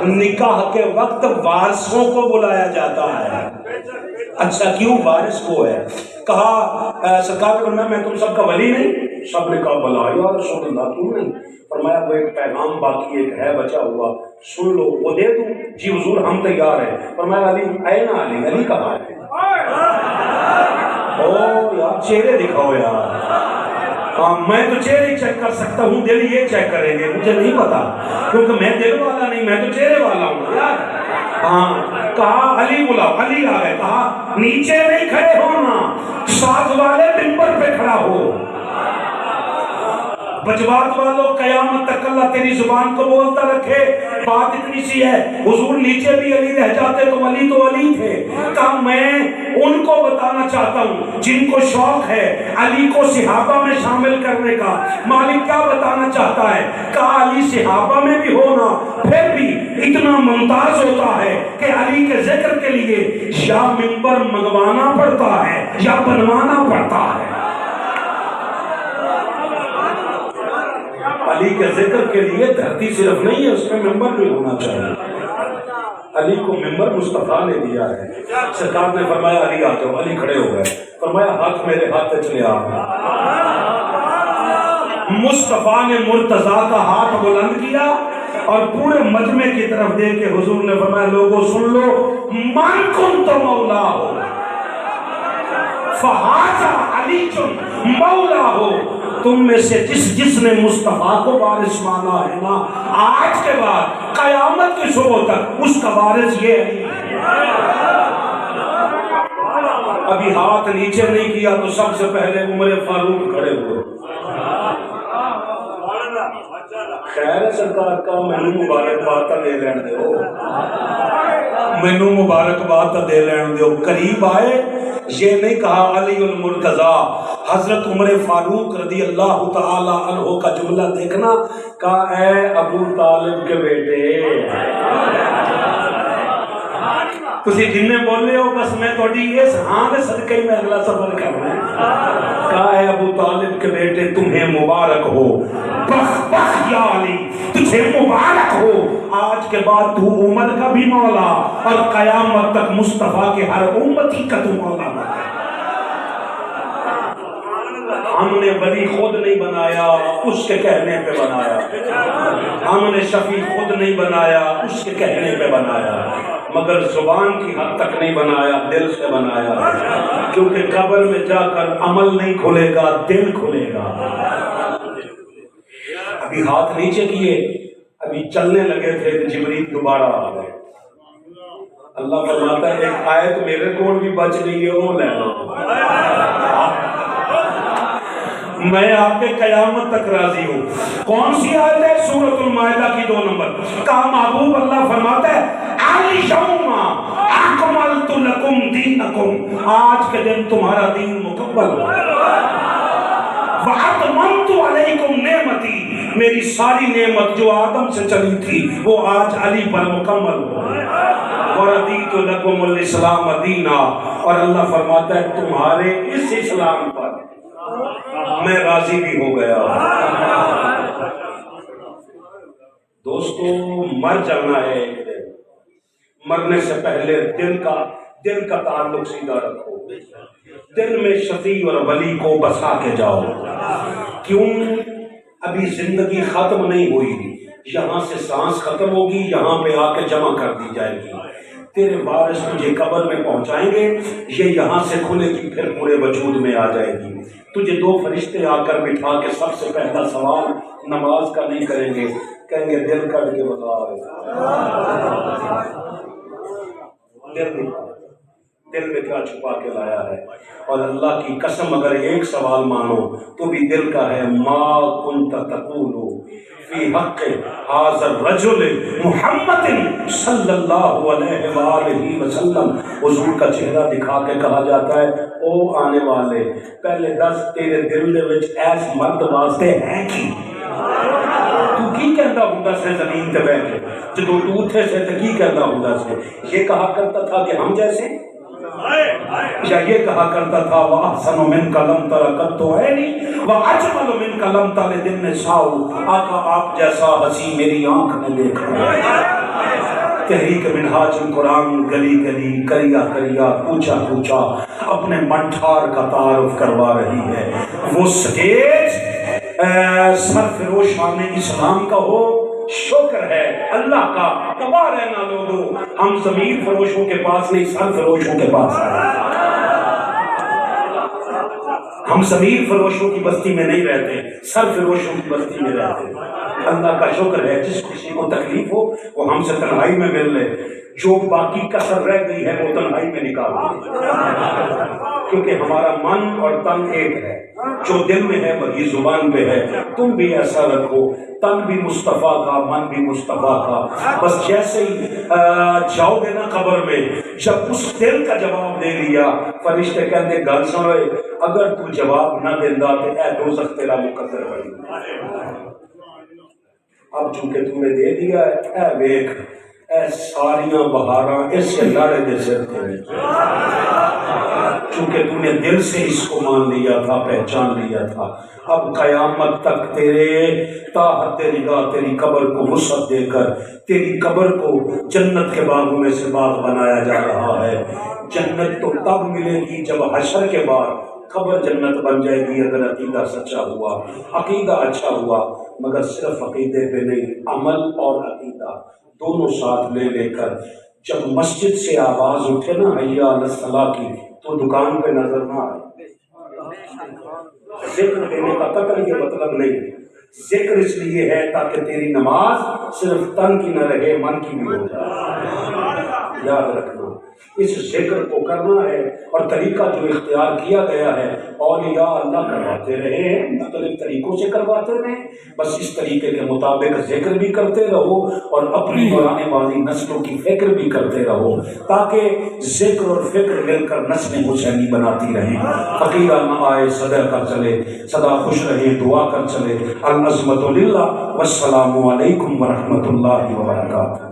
نکاح کے وقت وارثوں کو بلایا جاتا ہے۔ اچھا کیوں وارث کو ہے؟ کہا سرکار نے میں تم سب کا ولی نہیں؟ سب نے کہا بلا یا رسول اللہ تم نہیں؟ فرمایا وہ ایک پیغام باقی ایک ہے بچا ہوا، سن لو، وہ دے دوں؟ جی حضور ہم تیار ہیں۔ فرمایا علی اے نا علی، علی کہاں ہے؟ او یار چہرے دکھاؤ یار۔ میں تو چہرے چیک کر سکتا ہوں، دل یہ چیک کریں گے مجھے نہیں پتا، کیونکہ میں دل والا نہیں، میں تو چہرے والا ہوں یار۔ ہاں کہا علی بلاؤ، علی آ گئے۔ کہا نیچے نہیں کھڑے ہونا، ساتھ والے ممبر پہ کھڑا ہو۔ بجوات والوں قیامت تک اللہ تیری زبان کو بولتا رکھے. بات اتنی سی ہے, حضور نیچے بھی علی رہ جاتے تو علی تھے. کہا میں ان کو بتانا چاہتا ہوں جن کو شوق ہے علی کو صحابہ میں شامل کرنے کا. مالک کیا بتانا چاہتا ہے؟ کہا علی صحابہ میں بھی ہونا پھر بھی اتنا ممتاز ہوتا ہے کہ علی کے ذکر کے لیے یا منبر منگوانا پڑتا ہے یا بنوانا پڑتا ہے. علی کے ذکر کے لیے دھرتی صرف نہیں ہے, اس میں ممبر بھی ہونا چاہیے. علی کو ممبر مصطفیٰ نے دیا ہے. سرکار نے فرمایا علی آ جاؤ. علی کھڑے ہو گئے. فرمایا ہاتھ میرے ہاتھ پہ چلے آ. مصطفیٰ نے مرتضیٰ کا ہاتھ بلند کیا اور پورے مجمع کی طرف دیکھ کے حضور نے فرمایا لوگوں سن لو, من کنت مولا ہو فہذا علی مولا ہو. تم میں سے جس نے مصطفیٰ کو وارث مانا ہے نا, آج کے بعد قیامت کے صبح تک اس کا وارث یہ ہے. ابھی ہاتھ نیچے نہیں کیا تو سب سے پہلے عمر فاروق کھڑے ہوئے. خیر سرکار کا مینو مبارکباد دے لین دو, مینو مبارکباد دے لین دو. قریب آئے, یہ نہیں کہا علی المرتضیٰ, حضرت عمر فاروق رضی اللہ تعالی عنہ کا جملہ دیکھنا, کہا اے ابو طالب کے بیٹے. تسی جننے بولے ہو بس میں توڑی اس ہاں دے صدقے میں اگلا سفر کرنا ہے. کہا اے ابو طالب کے بیٹے تمہیں مبارک ہو, بخ بخ یا علی تجھے مبارک ہو. آج کے بعد تو عمر کا بھی مولا اور قیامت تک مصطفیٰ کے ہر امتی کا تو مولا. ہم نے ولی خود نہیں بنایا, اس کے کہنے پہ بنایا. ہم نے شفیع خود نہیں بنایا, اس کے کہنے پہ بنایا. مگر زبان کی حد تک نہیں بنایا, دل سے بنایا. کیونکہ قبر میں جا کر عمل نہیں کھلے گا, دل کھلے گا. ابھی ہاتھ نیچے کیے, ابھی چلنے لگے تھے کہ جبریل دوبارہ آ گئے. اللہ فرماتا ہے ایک آیت میرے کول بھی بچ گئی ہے, وہ لے لو. میں آپ کے قیامت تک راضی ہوں. کون سی آیت ہے؟ سورۃ المائدہ کی 2 نمبر. کہا محبوب اللہ فرماتا ہے الیوم اکملت لکم دینکم, آج کے دن تمہارا دین مکمل ہو. واتممت علیکم نعمتی, میری ساری نعمت جو آدم سے چلی تھی وہ آج علی پر مکمل ہو. وردیت لکم الاسلام دینا, اور اللہ فرماتا ہے تمہارے اس اسلام پر میں راضی بھی ہو گیا. دوستو مر جانا ہے ایک دن, مرنے سے پہلے دل کا تعلق سیدھا رکھو. دل میں شفیع اور ولی کو بسا کے جاؤ. کیوں؟ ابھی زندگی ختم نہیں ہوئی, یہاں سے سانس ختم ہوگی, یہاں پہ آ کے جمع کر دی جائے گی. تیرے وارث تجھے قبر میں پہنچائیں گے, یہ یہاں سے کھلے گی پھر پورے وجود میں آ جائے گی. تجھے 2 فرشتے آ کر بٹھا کے سب سے پہلا سوال نماز کا نہیں کریں گے, کہیں گے دل کٹ کے بتا دل میں کیا چھپا کے لایا ہے. اور اللہ کی قسم اگر ایک سوال مانو تو بھی دل کا ہے, ما کنت تقول فی حق ھذا الرجل محمد صلی اللہ علیہ وآلہ وسلم. حضور کا چہرہ دکھا کے کہا جاتا ہے او آنے والے پہلے دس تیرے دل دے وچ ایس مرد واسطے ہیں کی تو کی کہتا ہوں سے زمین تے بیٹھ کے جدو تو تھے سے تو کی کہتا ہوں سے. یہ کہا کرتا تھا کہ ہم جیسے, یا یہ کہا کرتا تھا وَأَحْسَنُ مِنْكَ لَمْ تَرَ قَطُّ عَيْنِي وَأَجْمَلُ مِنْكَ لَمْ تَلِدِ النِّسَاءُ, آقا آپ جیسا ہنسی میری آنکھ نے دیکھا. تحریک منہاج القرآن گلی گلی کریا کریا کوچا کوچا اپنے منٹھار کا تعارف کروا رہی ہے. وہ سٹیج سرفروشان اسلام کا ہو, شکر ہے اللہ کا. تباہ رہنا لوگوں, ہم ضمیر فروشوں کے پاس نہیں سرفروشوں کے پاس آئے. ہم ضمیر فروشوں کی بستی میں نہیں رہتے, سرفروشوں کی بستی میں رہتے. اللہ کا شکر ہے جس کسی کو تکلیف ہو وہ ہم سے تنہائی میں مل لے, جو باقی کسر رہ گئی ہے وہ تنہائی میں نکال دے, کیونکہ ہمارا من اور تن ایک ہے. جو دل میں ہے وہی زبان پہ ہے. تم بھی ایسا رکھو، تن بھی مصطفیٰ کا، من بھی مصطفیٰ کا. بس جیسے ہی جاؤ گے نا قبر میں، جب اس دل کا جواب دے لیا، فرشتے کہتے گل سنو، اگر تو جواب نہ دینا تو اے دوزخ تیرا مقدر بنی. اب چونکہ تم نے دے دیا ہے، اے ویکھ اے ساریاں بہاراں اس لاڑے دے سر تھے. چونکہ تم نے دل سے اس کو مان لیا تھا، پہچان لیا تھا، اب قیامت تک تیرے تا حد نگاہ تیری قبر کو وسعت دے کر تیری قبر کو جنت کے باغوں میں سے باغ بنایا جا رہا ہے. جنت تو تب ملے گی جب حشر کے بعد قبر جنت بن جائے گی، اگر عقیدہ سچا ہوا، عقیدہ اچھا ہوا. مگر صرف عقیدے پہ نہیں، عمل اور عقیدہ دونوں ساتھ لے لے کر جب مسجد سے آواز اٹھے نا حی علی الصلاۃ کی، تو دکان پہ نظر نہ آئے. ذکر دینے کا قطعاً یہ مطلب نہیں. ذکر اس لیے ہے تاکہ تیری نماز صرف تن کی نہ رہے، من کی بھی ہو جائے. یاد رکھنا اس ذکر کو کرنا ہے، اور طریقہ جو اختیار کیا گیا ہے اولیاء اللہ کرواتے رہے ہیں، مختلف طریقوں سے کرواتے رہے. بس اس طریقے کے مطابق ذکر بھی کرتے رہو اور اپنی پرانے والی نسلوں کی فکر بھی کرتے رہو، تاکہ ذکر اور فکر مل کر نسل حسینی بناتی رہیں. فقیرہ نہ آئے صدا کر چلے، سدا خوش رہے دعا کر چلے. العظمت للہ والسلام علیکم ورحمۃ اللہ وبرکاتہ.